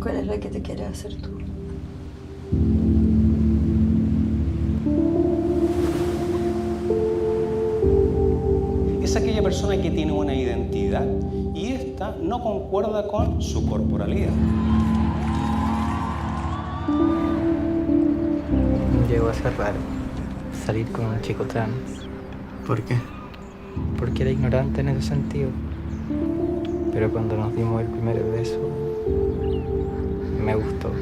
¿Cuál es la que te quieres hacer tú? Es aquella persona que tiene una identidad y esta no concuerda con su corporalidad. Llegó a ser raro salir con un chico trans. ¿Por qué? Porque era ignorante en ese sentido. Pero cuando nos dimos el primer beso, me gustó.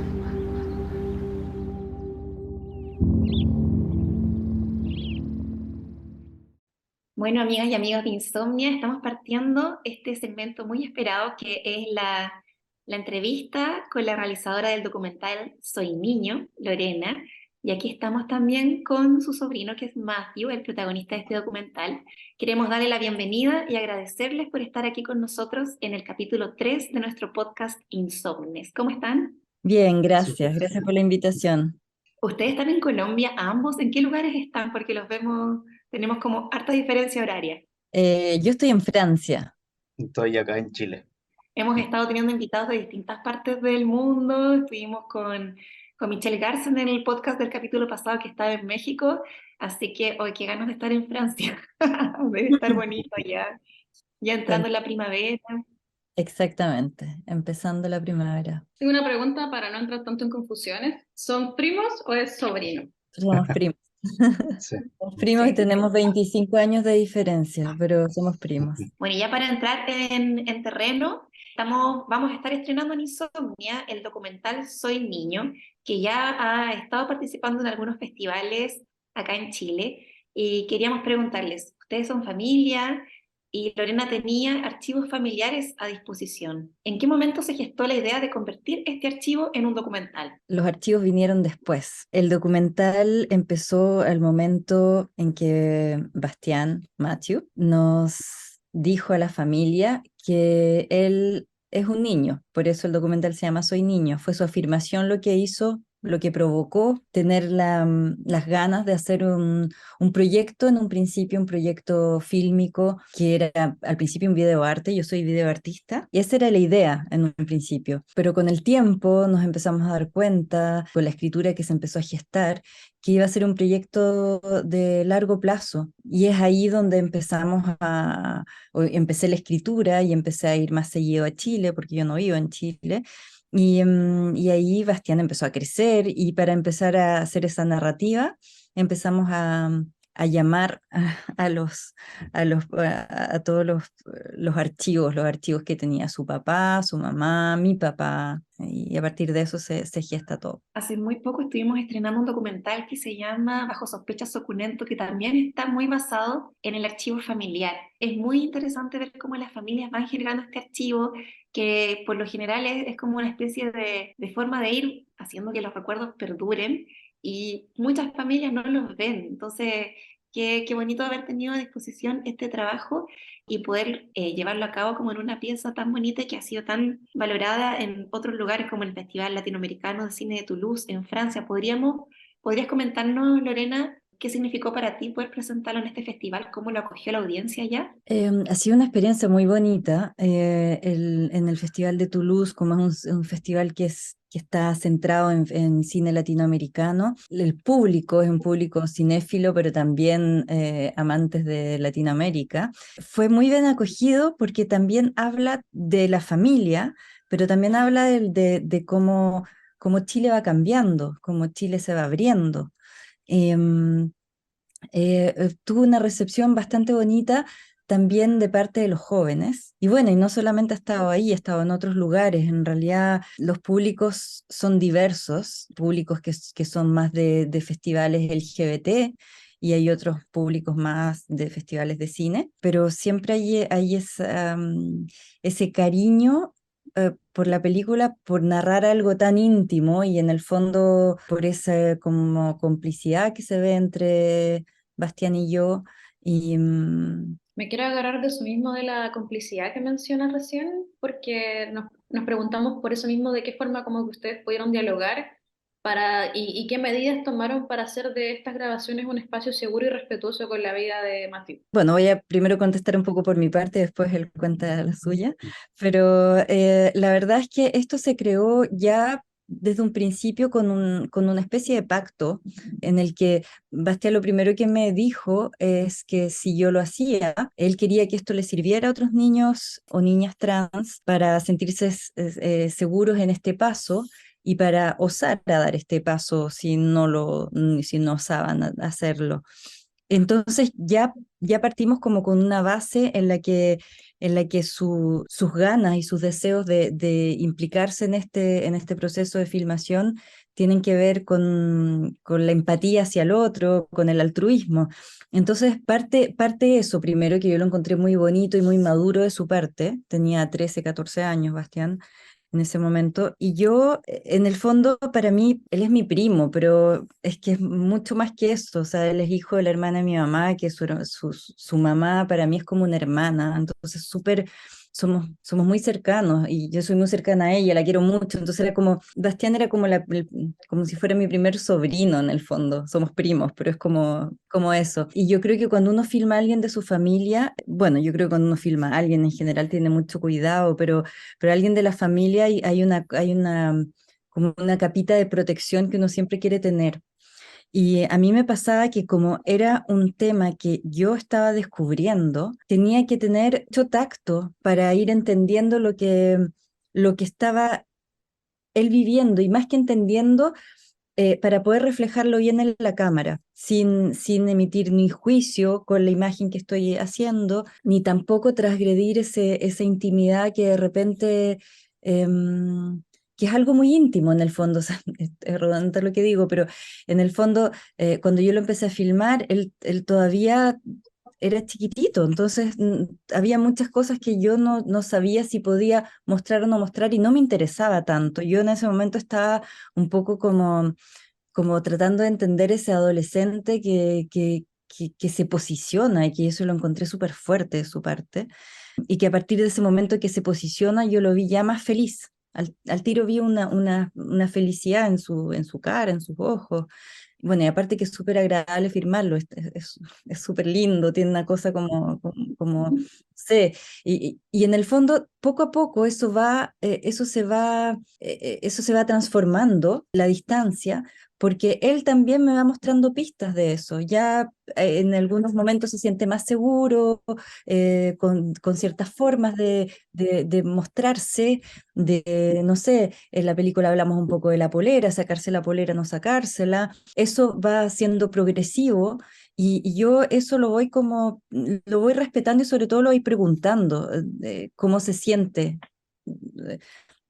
Bueno, amigas y amigos de Insomnia, estamos partiendo este segmento muy esperado que es la entrevista con la realizadora del documental Soy Niño, Lorena, y aquí estamos también con su sobrino que es Matthew, el protagonista de este documental. Queremos darle la bienvenida y agradecerles por estar aquí con nosotros en el capítulo 3 de nuestro podcast Insomnes. ¿Cómo están? Bien, gracias. Gracias por la invitación. Ustedes están en Colombia, ambos. ¿En qué lugares están? Porque los vemos, tenemos como harta diferencia horaria. Yo estoy en Francia. Estoy acá en Chile. Hemos estado teniendo invitados de distintas partes del mundo. Estuvimos con Michelle Garza en el podcast del capítulo pasado que estaba en México. Así que hoy qué ganas de estar en Francia. Debe estar bonito ya entrando en la primavera. Exactamente, empezando la primavera. Tengo una pregunta para no entrar tanto en confusiones. ¿Son primos o es sobrino? Somos primos. Sí. Somos primos y tenemos 25 años de diferencia, pero somos primos. Bueno, y ya para entrar en terreno, vamos a estar estrenando en Insomnia el documental Soy Niño, que ya ha estado participando en algunos festivales acá en Chile. Y queríamos preguntarles, ¿ustedes son familia? Y Lorena tenía archivos familiares a disposición. ¿En qué momento se gestó la idea de convertir este archivo en un documental? Los archivos vinieron después. El documental empezó al momento en que Bastián, Matthew, nos dijo a la familia que él es un niño. Por eso el documental se llama Soy Niño. Fue su afirmación lo que hizo, lo que provocó tener las ganas de hacer un proyecto, en un principio un proyecto fílmico, que era al principio un videoarte. Yo soy videoartista, y esa era la idea en un principio. Pero con el tiempo nos empezamos a dar cuenta, con la escritura que se empezó a gestar, que iba a ser un proyecto de largo plazo. Y es ahí donde empecé la escritura y empecé a ir más seguido a Chile, porque yo no vivo en Chile. Y ahí Bastián empezó a crecer, y para empezar a hacer esa narrativa empezamos a llamar a todos los archivos que tenía su papá, su mamá, mi papá, y a partir de eso se gesta todo. Hace muy poco estuvimos estrenando un documental que se llama Bajo sospecha Suculento, que también está muy basado en el archivo familiar. Es muy interesante ver cómo las familias van generando este archivo, que por lo general es como una especie de forma de ir haciendo que los recuerdos perduren, y muchas familias no los ven. Entonces, qué bonito haber tenido a disposición este trabajo y poder llevarlo a cabo como en una pieza tan bonita que ha sido tan valorada en otros lugares como el Festival Latinoamericano de Cine de Toulouse en Francia. ¿Podrías comentarnos, Lorena, qué significó para ti poder presentarlo en este festival? ¿Cómo lo acogió la audiencia allá? Ha sido una experiencia muy bonita. En el Festival de Toulouse, como es un festival que está centrado en cine latinoamericano, el público es un público cinéfilo, pero también amantes de Latinoamérica. Fue muy bien acogido porque también habla de la familia, pero también habla de cómo Chile va cambiando, cómo Chile se va abriendo. Tuvo una recepción bastante bonita también de parte de los jóvenes. Y bueno, y no solamente ha estado ahí, ha estado en otros lugares. En realidad los públicos son diversos, públicos que son más de festivales LGBT, y hay otros públicos más de festivales de cine, pero siempre hay ese cariño por la película, por narrar algo tan íntimo, y en el fondo por esa como complicidad que se ve entre Bastián y yo. Me quiero agarrar de eso mismo, de la complicidad que mencionas recién, porque nos preguntamos por eso mismo de qué forma como que ustedes pudieron dialogar y qué medidas tomaron para hacer de estas grabaciones un espacio seguro y respetuoso con la vida de Matthew? Bueno, voy a primero contestar un poco por mi parte, después él cuenta la suya, pero la verdad es que esto se creó ya desde un principio con una especie de pacto en el que Bastián lo primero que me dijo es que si yo lo hacía, él quería que esto le sirviera a otros niños o niñas trans para sentirse seguros en este paso y para osar a dar este paso si no osaban hacerlo. Entonces ya partimos como con una base en la que sus ganas y sus deseos de implicarse en este proceso de filmación tienen que ver con la empatía hacia el otro, con el altruismo. Entonces parte eso primero, que yo lo encontré muy bonito y muy maduro de su parte. Tenía 13, 14 años, Bastián, en ese momento. Y yo, en el fondo, para mí, él es mi primo, pero es que es mucho más que eso. O sea, él es hijo de la hermana de mi mamá, que su mamá para mí es como una hermana. Entonces, somos muy cercanos y yo soy muy cercana a ella, la quiero mucho. Entonces era como, Bastián era como, como si fuera mi primer sobrino en el fondo. Somos primos, pero es como eso. Y yo creo que cuando uno filma a alguien de su familia, bueno, yo creo que cuando uno filma a alguien en general tiene mucho cuidado, pero alguien de la familia hay una, como una capita de protección que uno siempre quiere tener. Y a mí me pasaba que como era un tema que yo estaba descubriendo, tenía que tener mucho tacto para ir entendiendo lo que estaba él viviendo y más que entendiendo, para poder reflejarlo bien en la cámara, sin emitir ni juicio con la imagen que estoy haciendo, ni tampoco transgredir esa intimidad que de repente, que es algo muy íntimo en el fondo, o sea, es redundante lo que digo, pero en el fondo, cuando yo lo empecé a filmar, él todavía era chiquitito, entonces había muchas cosas que yo no sabía si podía mostrar o no mostrar y no me interesaba tanto. Yo en ese momento estaba un poco como tratando de entender ese adolescente que se posiciona y que eso lo encontré súper fuerte de su parte y que a partir de ese momento que se posiciona yo lo vi ya más feliz. Al tiro vi una felicidad en su cara, en sus ojos. Bueno, y aparte que es súper agradable firmarlo, es súper lindo, tiene una cosa no sé, y en el fondo, poco a poco, eso se va transformando, la distancia, porque él también me va mostrando pistas de eso. Ya en algunos momentos se siente más seguro, con ciertas formas de mostrarse, no sé, en la película hablamos un poco de la polera, sacarse la polera, no sacársela. Eso va siendo progresivo y yo eso lo voy respetando y sobre todo lo voy preguntando, cómo se siente.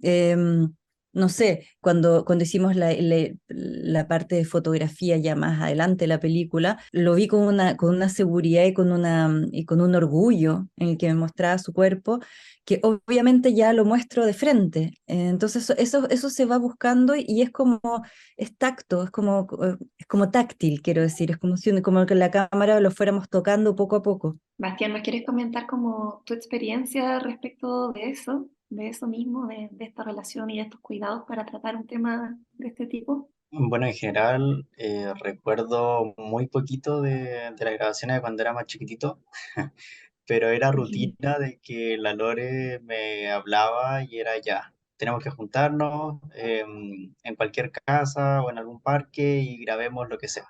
Em, no sé, cuando hicimos la parte de fotografía ya más adelante de la película, lo vi con una seguridad y con un orgullo en el que me mostraba su cuerpo, que obviamente ya lo muestro de frente. Entonces eso se va buscando y es tacto, es como táctil, quiero decir, es como que la cámara lo fuéramos tocando poco a poco. Bastián, ¿nos quieres comentar como tu experiencia respecto de eso mismo, de esta relación y de estos cuidados para tratar un tema de este tipo? Bueno, en general, recuerdo muy poquito de las grabaciones de cuando era más chiquitito, pero era rutina de que la Lore me hablaba y era ya, tenemos que juntarnos en cualquier casa o en algún parque y grabemos lo que sea.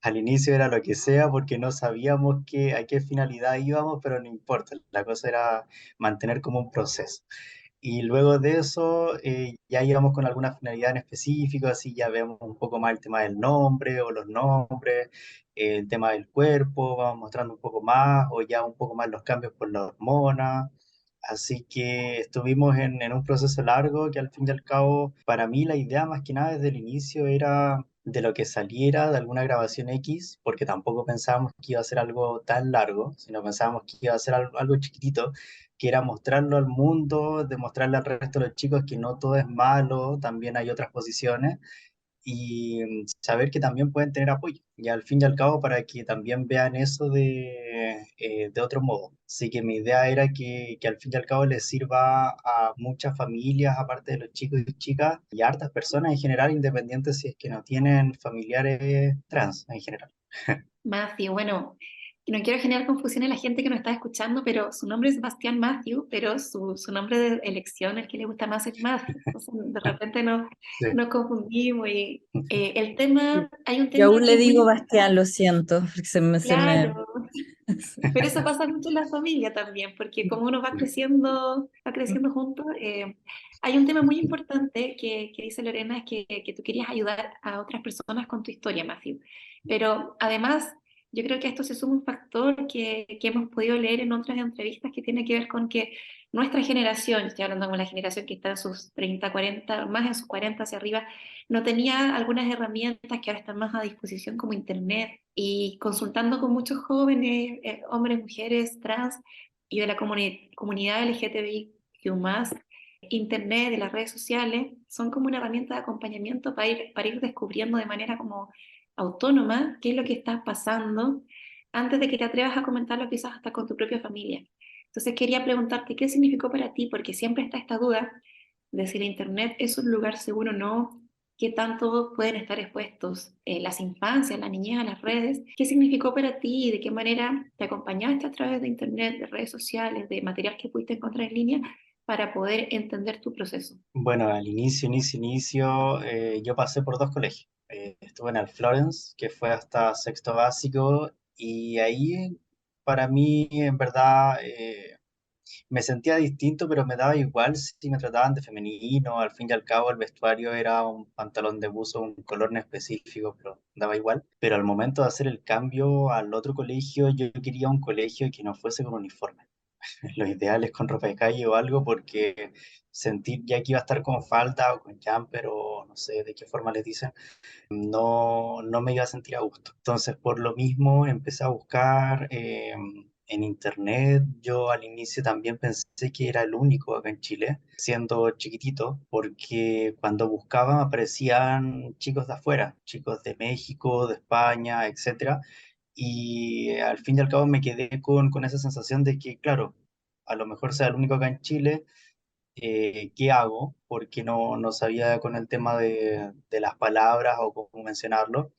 Al inicio era lo que sea porque no sabíamos a qué finalidad íbamos, pero no importa, la cosa era mantener como un proceso. Y luego de eso ya íbamos con alguna finalidad en específico, así ya vemos un poco más el tema del nombre o los nombres, el tema del cuerpo, vamos mostrando un poco más o ya un poco más los cambios por la hormona. Así que estuvimos en un proceso largo que al fin y al cabo, para mí la idea más que nada desde el inicio era de lo que saliera de alguna grabación X, porque tampoco pensábamos que iba a ser algo tan largo, sino pensábamos que iba a ser algo chiquitito, que era mostrarlo al mundo, demostrarle al resto de los chicos que no todo es malo, también hay otras posiciones. y saber que también pueden tener apoyo. Y al fin y al cabo, para que también vean eso de otro modo. Así que mi idea era que al fin y al cabo les sirva a muchas familias, aparte de los chicos y chicas, y a hartas personas en general, independientes si es que no tienen familiares trans en general. Matthew, bueno, no quiero generar confusión en la gente que nos está escuchando, pero su nombre es Bastián Matthew, pero su nombre de elección, el que le gusta más es Matthew. O sea, de repente Sí. nos confundimos y el tema, hay un Yo tema aún que le es muy digo importante. Bastián, lo siento, porque Claro, pero eso pasa mucho en la familia también, porque como uno va creciendo juntos, hay un tema muy importante que dice Lorena, es que tú querías ayudar a otras personas con tu historia, Matthew. Pero además, yo creo que a esto se suma un factor que hemos podido leer en otras entrevistas que tiene que ver con que nuestra generación, estoy hablando con la generación que está en sus 30, 40, más en sus 40 hacia arriba, no tenía algunas herramientas que ahora están más a disposición como Internet y consultando con muchos jóvenes, hombres, mujeres, trans y de la comunidad LGTBIQ+, Internet, de las redes sociales, son como una herramienta de acompañamiento para ir descubriendo de manera como autónoma qué es lo que está pasando antes de que te atrevas a comentarlo quizás hasta con tu propia familia. Entonces quería preguntarte qué significó para ti, porque siempre está esta duda de si la Internet es un lugar seguro o no, qué tanto pueden estar expuestos las infancias, la niñez a las redes, qué significó para ti y de qué manera te acompañaste a través de Internet, de redes sociales, de material que pudiste encontrar en línea para poder entender tu proceso. Bueno, al inicio, yo pasé por dos colegios. Estuve en el Florence, que fue hasta sexto básico, y ahí para mí, en verdad, me sentía distinto, pero me daba igual si me trataban de femenino. Al fin y al cabo, el vestuario era un pantalón de buzo, un color en específico, pero daba igual. Pero al momento de hacer el cambio al otro colegio, yo quería un colegio que no fuese con uniforme. Lo ideal es con ropa de calle o algo, porque sentir ya que iba a estar con falda o con jumper o no sé de qué forma les dicen, no me iba a sentir a gusto. Entonces, por lo mismo, empecé a buscar en internet. Yo al inicio también pensé que era el único acá en Chile, siendo chiquitito, porque cuando buscaba me aparecían chicos de afuera, chicos de México, de España, etcétera. Y al fin y al cabo me quedé con esa sensación de que, claro, a lo mejor sea el único acá en Chile. ¿Qué hago? Porque no sabía con el tema de las palabras o cómo mencionarlo.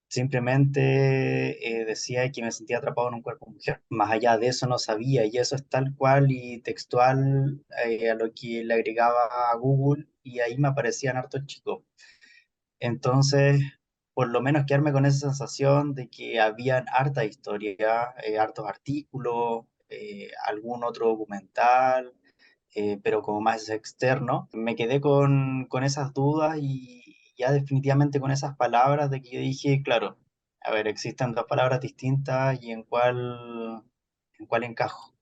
Simplemente decía que me sentía atrapado en un cuerpo de mujer. Más allá de eso no sabía, y eso es tal cual y textual a lo que le agregaba a Google, y ahí me aparecían hartos chicos. Entonces, por lo menos quedarme con esa sensación de que habían harta historia, hartos artículos, algún otro documental, pero como más externo. Me quedé con esas dudas y ya definitivamente con esas palabras de que yo dije, claro, a ver, existen dos palabras distintas y en cuál encajo.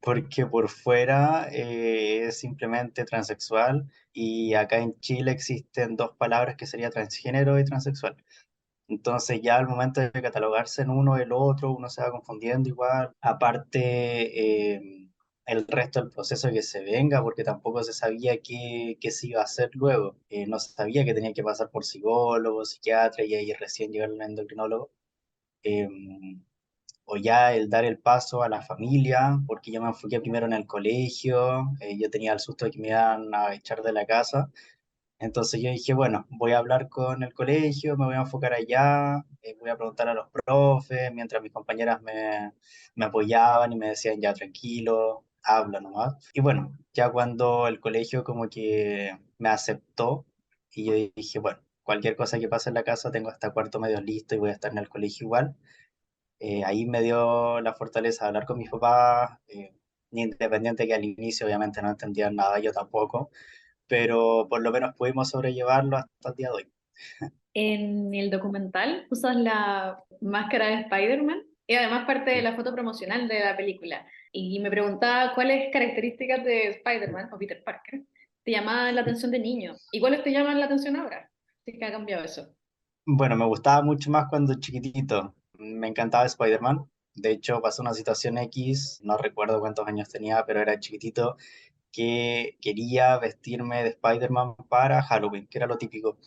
Porque por fuera es simplemente transexual, y acá en Chile existen dos palabras que sería transgénero y transexual. Entonces ya al momento de catalogarse en uno o el otro, uno se va confundiendo igual. Aparte, el resto del proceso que se venga, porque tampoco se sabía qué se iba a hacer luego. No se sabía que tenía que pasar por psicólogo, psiquiatra y ahí recién llegar al endocrinólogo. O ya el dar el paso a la familia, porque yo me enfoqué primero en el colegio, yo tenía el susto de que me iban a echar de la casa. Entonces yo dije, bueno, voy a hablar con el colegio, me voy a enfocar allá, voy a preguntar a los profes, mientras mis compañeras me apoyaban y me decían, ya tranquilo, habla nomás. Y bueno, ya cuando el colegio como que me aceptó, y yo dije, bueno, cualquier cosa que pase en la casa tengo hasta cuarto medio listo y voy a estar en el colegio igual. Ahí me dio la fortaleza de hablar con mis papás, independiente que al inicio obviamente no entendían nada, yo tampoco, pero por lo menos pudimos sobrellevarlo hasta el día de hoy. En el documental usas la máscara de Spider-Man y además parte de la foto promocional de la película. Y me preguntaba cuáles características de Spider-Man o Peter Parker te llamaban la atención de niño y cuáles te llaman la atención ahora. Si es que ha cambiado eso. Bueno, me gustaba mucho más cuando chiquitito, me encantaba Spider-Man. De hecho, pasó una situación X, no recuerdo cuántos años tenía, pero era chiquitito, que quería vestirme de Spider-Man para Halloween, que era lo típico.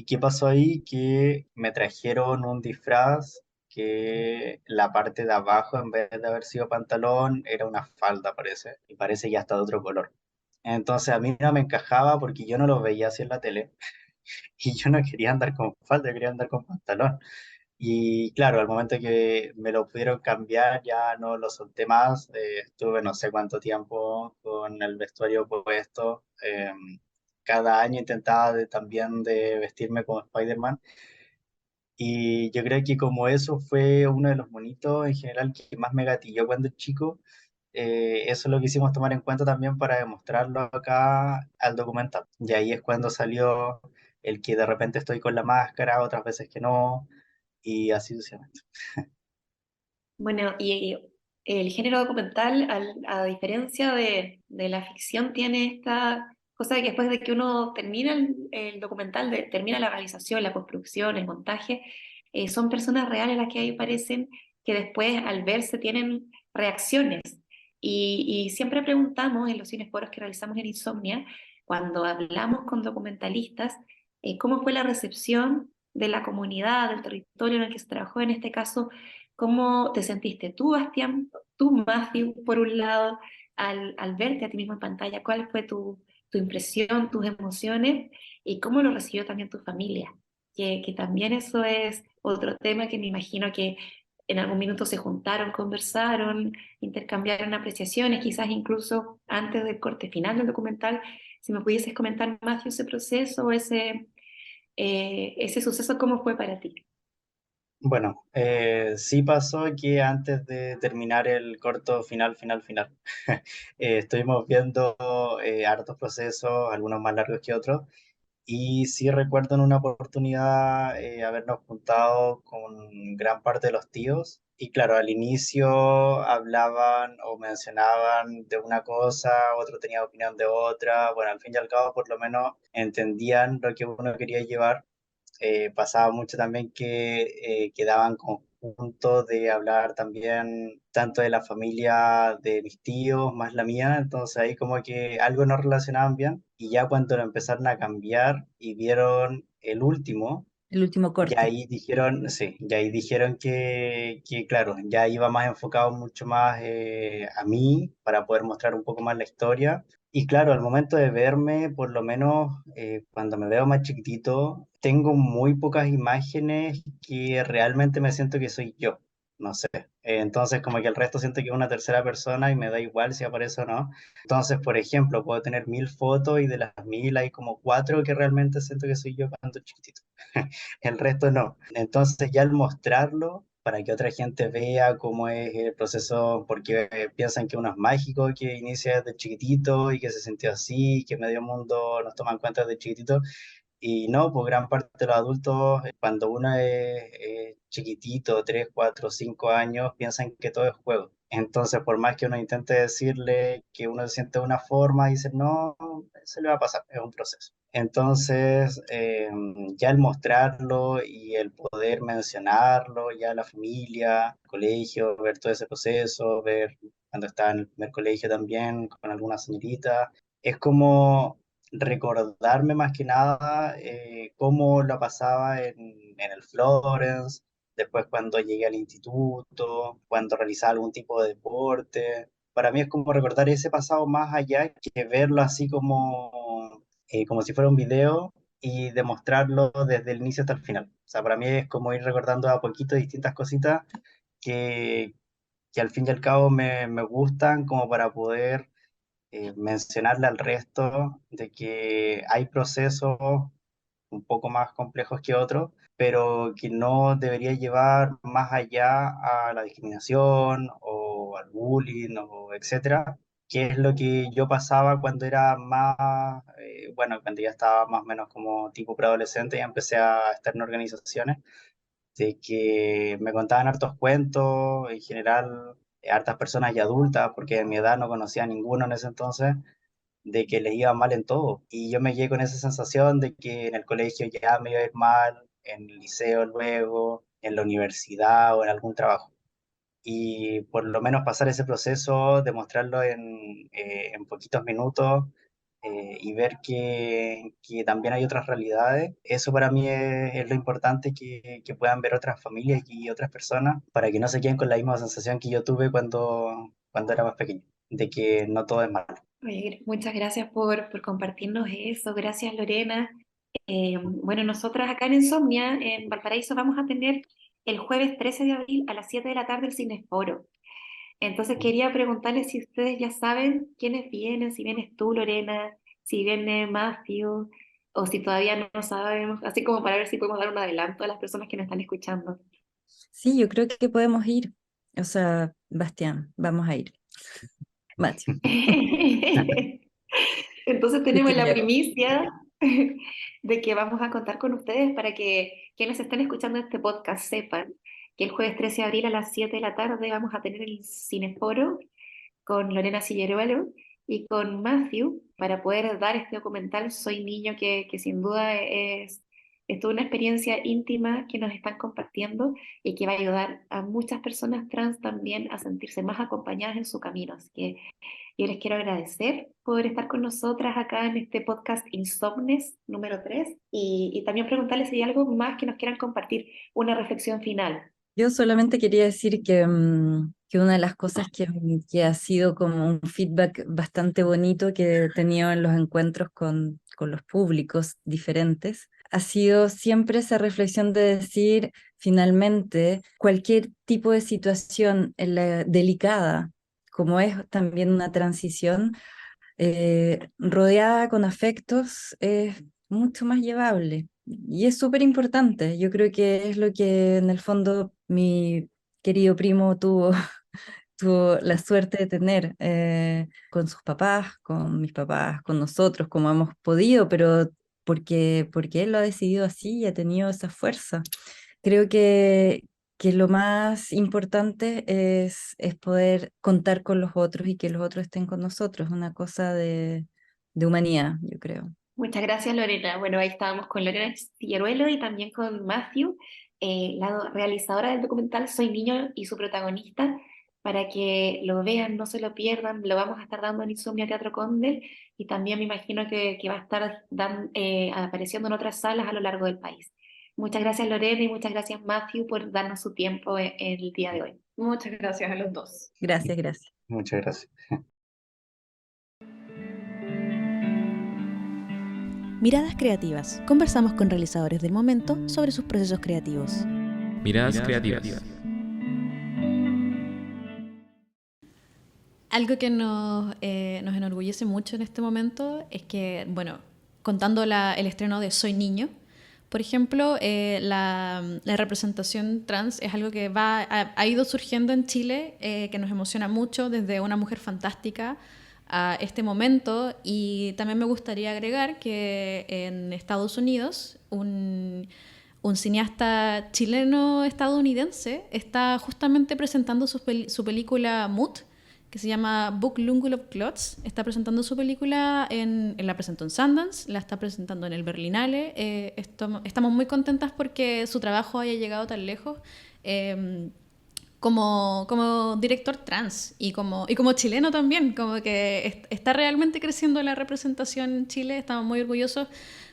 ¿Y qué pasó ahí? Que me trajeron un disfraz que la parte de abajo, en vez de haber sido pantalón, era una falda, parece, y parece ya hasta de otro color. Entonces a mí no me encajaba porque yo no lo veía así en la tele y yo no quería andar con falda, yo quería andar con pantalón. Y claro, al momento que me lo pudieron cambiar, ya no lo solté más. Estuve no sé cuánto tiempo con el vestuario puesto. Cada año intentaba también de vestirme como Spider-Man. Y yo creo que como eso fue uno de los monitos en general que más me gatilló cuando chico, eso es lo que hicimos tomar en cuenta también para demostrarlo acá al documental. Y ahí es cuando salió el que de repente estoy con la máscara, otras veces que no, y así sucesivamente. Bueno, y el género documental, a diferencia de la ficción, tiene esta cosa de que después de que uno termina el documental, termina la realización, la construcción, el montaje, son personas reales las que ahí aparecen, que después al verse tienen reacciones. Y siempre preguntamos en los cineforos que realizamos en Insomnia, cuando hablamos con documentalistas, cómo fue la recepción de la comunidad, del territorio en el que se trabajó, en este caso. ¿Cómo te sentiste tú, Bastián, tú, Matthew, por un lado, al verte a ti mismo en pantalla? ¿Cuál fue tu impresión, tus emociones y cómo lo recibió también tu familia? Que también eso es otro tema que me imagino que en algún minuto se juntaron, conversaron, intercambiaron apreciaciones, quizás incluso antes del corte final del documental. Si me pudieses comentar, Matthew, ese proceso, ese suceso, ¿cómo fue para ti? Bueno, sí pasó que antes de terminar el corto final, estuvimos viendo hartos procesos, algunos más largos que otros, y sí recuerdo en una oportunidad habernos juntado con gran parte de los tíos, y claro, al inicio hablaban o mencionaban de una cosa, otro tenía opinión de otra, bueno, al fin y al cabo por lo menos entendían lo que uno quería llevar. Pasaba mucho también que quedaban conjuntos de hablar también tanto de la familia de mis tíos más la mía, entonces ahí como que algo no relacionaban bien y ya cuando lo empezaron a cambiar y vieron el último, El último ya corte. ahí dijeron, sí, ya ahí dijeron que claro, ya iba más enfocado mucho más a mí para poder mostrar un poco más la historia. Y claro, al momento de verme, por lo menos cuando me veo más chiquitito, tengo muy pocas imágenes que realmente me siento que soy yo. No sé. Entonces, como que el resto siento que es una tercera persona y me da igual si aparece o no. Entonces, por ejemplo, puedo tener 1000 fotos y de las 1000 hay como 4 que realmente siento que soy yo cuando chiquitito. El resto no. Entonces ya al mostrarlo, para que otra gente vea cómo es el proceso, porque piensan que uno es mágico, que inicia desde chiquitito y que se sintió así, que medio mundo nos toma en cuenta desde chiquitito, y no, pues gran parte de los adultos, cuando uno es chiquitito, 3 4 5 años, piensan que todo es juego. Entonces, por más que uno intente decirle que uno se siente de una forma, dicen, no, se le va a pasar, es un proceso. Entonces, ya el mostrarlo y el poder mencionarlo, ya la familia, el colegio, ver todo ese proceso, ver cuando estaba en el primer colegio también con alguna señorita, es como recordarme más que nada cómo lo pasaba en el Florence, después cuando llegué al instituto, cuando realizaba algún tipo de deporte. Para mí es como recordar ese pasado más allá que verlo así como si fuera un video y demostrarlo desde el inicio hasta el final. O sea, para mí es como ir recordando a poquito distintas cositas que, que al fin y al cabo me gustan como para poder mencionarle al resto de que hay procesos un poco más complejos que otros, pero que no debería llevar más allá a la discriminación o al bullying o etcétera, que es lo que yo pasaba cuando era más, bueno, cuando ya estaba más o menos como tipo preadolescente y empecé a estar en organizaciones, de que me contaban hartos cuentos, en general, hartas personas ya adultas, porque en mi edad no conocía a ninguno en ese entonces, de que les iba mal en todo. Y yo me llegué con esa sensación de que en el colegio ya me iba a ir mal, en el liceo luego, en la universidad o en algún trabajo. Y por lo menos pasar ese proceso, demostrarlo en poquitos minutos, y ver que también hay otras realidades. Eso para mí es lo importante, que puedan ver otras familias y otras personas para que no se queden con la misma sensación que yo tuve cuando era más pequeño, de que no todo es malo. Oye, muchas gracias por compartirnos eso. Gracias, Lorena. Bueno, nosotras acá en Insomnia, en Valparaíso, vamos a tener el jueves 13 de abril a las 7 de la tarde el Cineforo. Entonces quería preguntarles si ustedes ya saben quiénes vienen, si vienes tú, Lorena, si viene Matthew, o si todavía no sabemos, así como para ver si podemos dar un adelanto a las personas que nos están escuchando. Sí, yo creo que podemos ir. O sea, Bastián, vamos a ir. Matthew. Entonces tenemos la Pequeño. primicia de que vamos a contar con ustedes para que quienes estén escuchando este podcast sepan que el jueves 13 de abril a las 7 de la tarde vamos a tener el Cineforo con Lorena Silleruelo y con Matthew para poder dar este documental Soy Niño, que sin duda es toda una experiencia íntima que nos están compartiendo y que va a ayudar a muchas personas trans también a sentirse más acompañadas en su camino. Así que yo les quiero agradecer por estar con nosotras acá en este podcast Insomnes número 3 y también preguntarles si hay algo más que nos quieran compartir, una reflexión final. Yo solamente quería decir que una de las cosas que ha sido como un feedback bastante bonito que he tenido en los encuentros con los públicos diferentes ha sido siempre esa reflexión de decir, finalmente, cualquier tipo de situación delicada, como es también una transición, rodeada con afectos, es mucho más llevable. Y es súper importante. Yo creo que es lo que en el fondo mi querido primo tuvo la suerte de tener con sus papás, con mis papás, con nosotros, como hemos podido, pero porque él lo ha decidido así y ha tenido esa fuerza. Creo que lo más importante es poder contar con los otros y que los otros estén con nosotros, una cosa de humanidad, yo creo. Muchas gracias, Lorena. Bueno, ahí estábamos con Lorena Silleruelo y también con Matthew, la realizadora del documental Soy Niño y su protagonista, para que lo vean, no se lo pierdan. Lo vamos a estar dando en Insomnia Teatro Condel y también me imagino que va a estar apareciendo en otras salas a lo largo del país. Muchas gracias, Lorena, y muchas gracias, Matthew, por darnos su tiempo el día de hoy. Muchas gracias a los dos. Gracias, gracias. Muchas gracias. Miradas Creativas. Conversamos con realizadores del momento sobre sus procesos creativos. Miradas creativas. Algo que nos enorgullece mucho en este momento es que, bueno, contando el estreno de Soy Niño, por ejemplo, la representación trans es algo que ha ido surgiendo en Chile, que nos emociona mucho desde Una Mujer Fantástica a este momento, y también me gustaría agregar que en Estados Unidos un cineasta chileno-estadounidense está justamente presentando su película Mood, que se llama Book Lungul of Clothes. Está presentando su película, la presentó en Sundance, la está presentando en el Berlinale. Estamos muy contentas porque su trabajo haya llegado tan lejos. Como director trans y como chileno también, como que está realmente creciendo la representación en Chile. Estamos muy orgullosos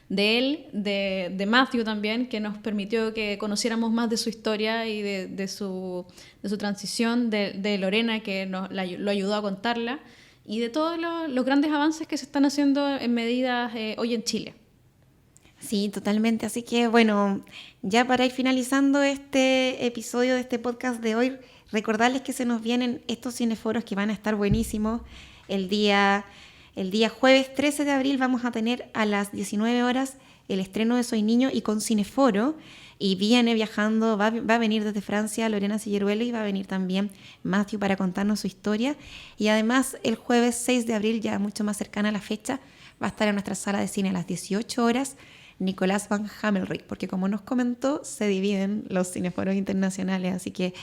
de él, de Matthew también, que nos permitió que conociéramos más de su historia y de su transición, de Lorena, que lo ayudó a contarla, y de todos los grandes avances que se están haciendo en medidas hoy en Chile. Sí, totalmente. Así que bueno, ya para ir finalizando este episodio de este podcast de hoy, recordarles que se nos vienen estos cineforos que van a estar buenísimos. El día jueves 13 de abril vamos a tener a las 19 horas el estreno de Soy Niño y con Cineforo. Y viene viajando, va a venir desde Francia Lorena Silleruelo y va a venir también Matthew para contarnos su historia. Y además el jueves 6 de abril, ya mucho más cercana a la fecha, va a estar en nuestra sala de cine a las 18 horas Nicolás Van Hamelrijk, porque como nos comentó, se dividen los cineforos internacionales, así que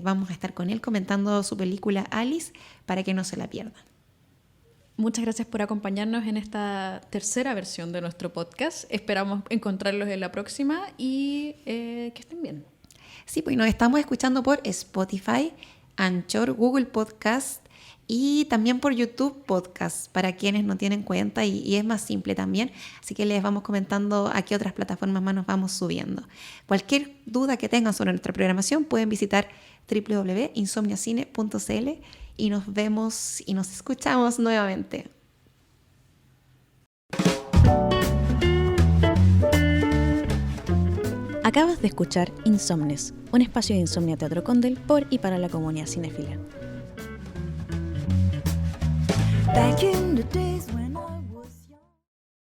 vamos a estar con él comentando su película Alice para que no se la pierdan. Muchas gracias por acompañarnos en esta tercera versión de nuestro podcast. Esperamos encontrarlos en la próxima y que estén bien. Sí, pues nos estamos escuchando por Spotify, Anchor, Google Podcast, Y también por YouTube Podcast, para quienes no tienen cuenta, y es más simple también. Así que les vamos comentando a qué otras plataformas más nos vamos subiendo. Cualquier duda que tengan sobre nuestra programación pueden visitar www.insomniacine.cl y nos vemos y nos escuchamos nuevamente. Acabas de escuchar Insomnes, un espacio de Insomnia Teatro Condel por y para la comunidad cinéfila. Back in the days when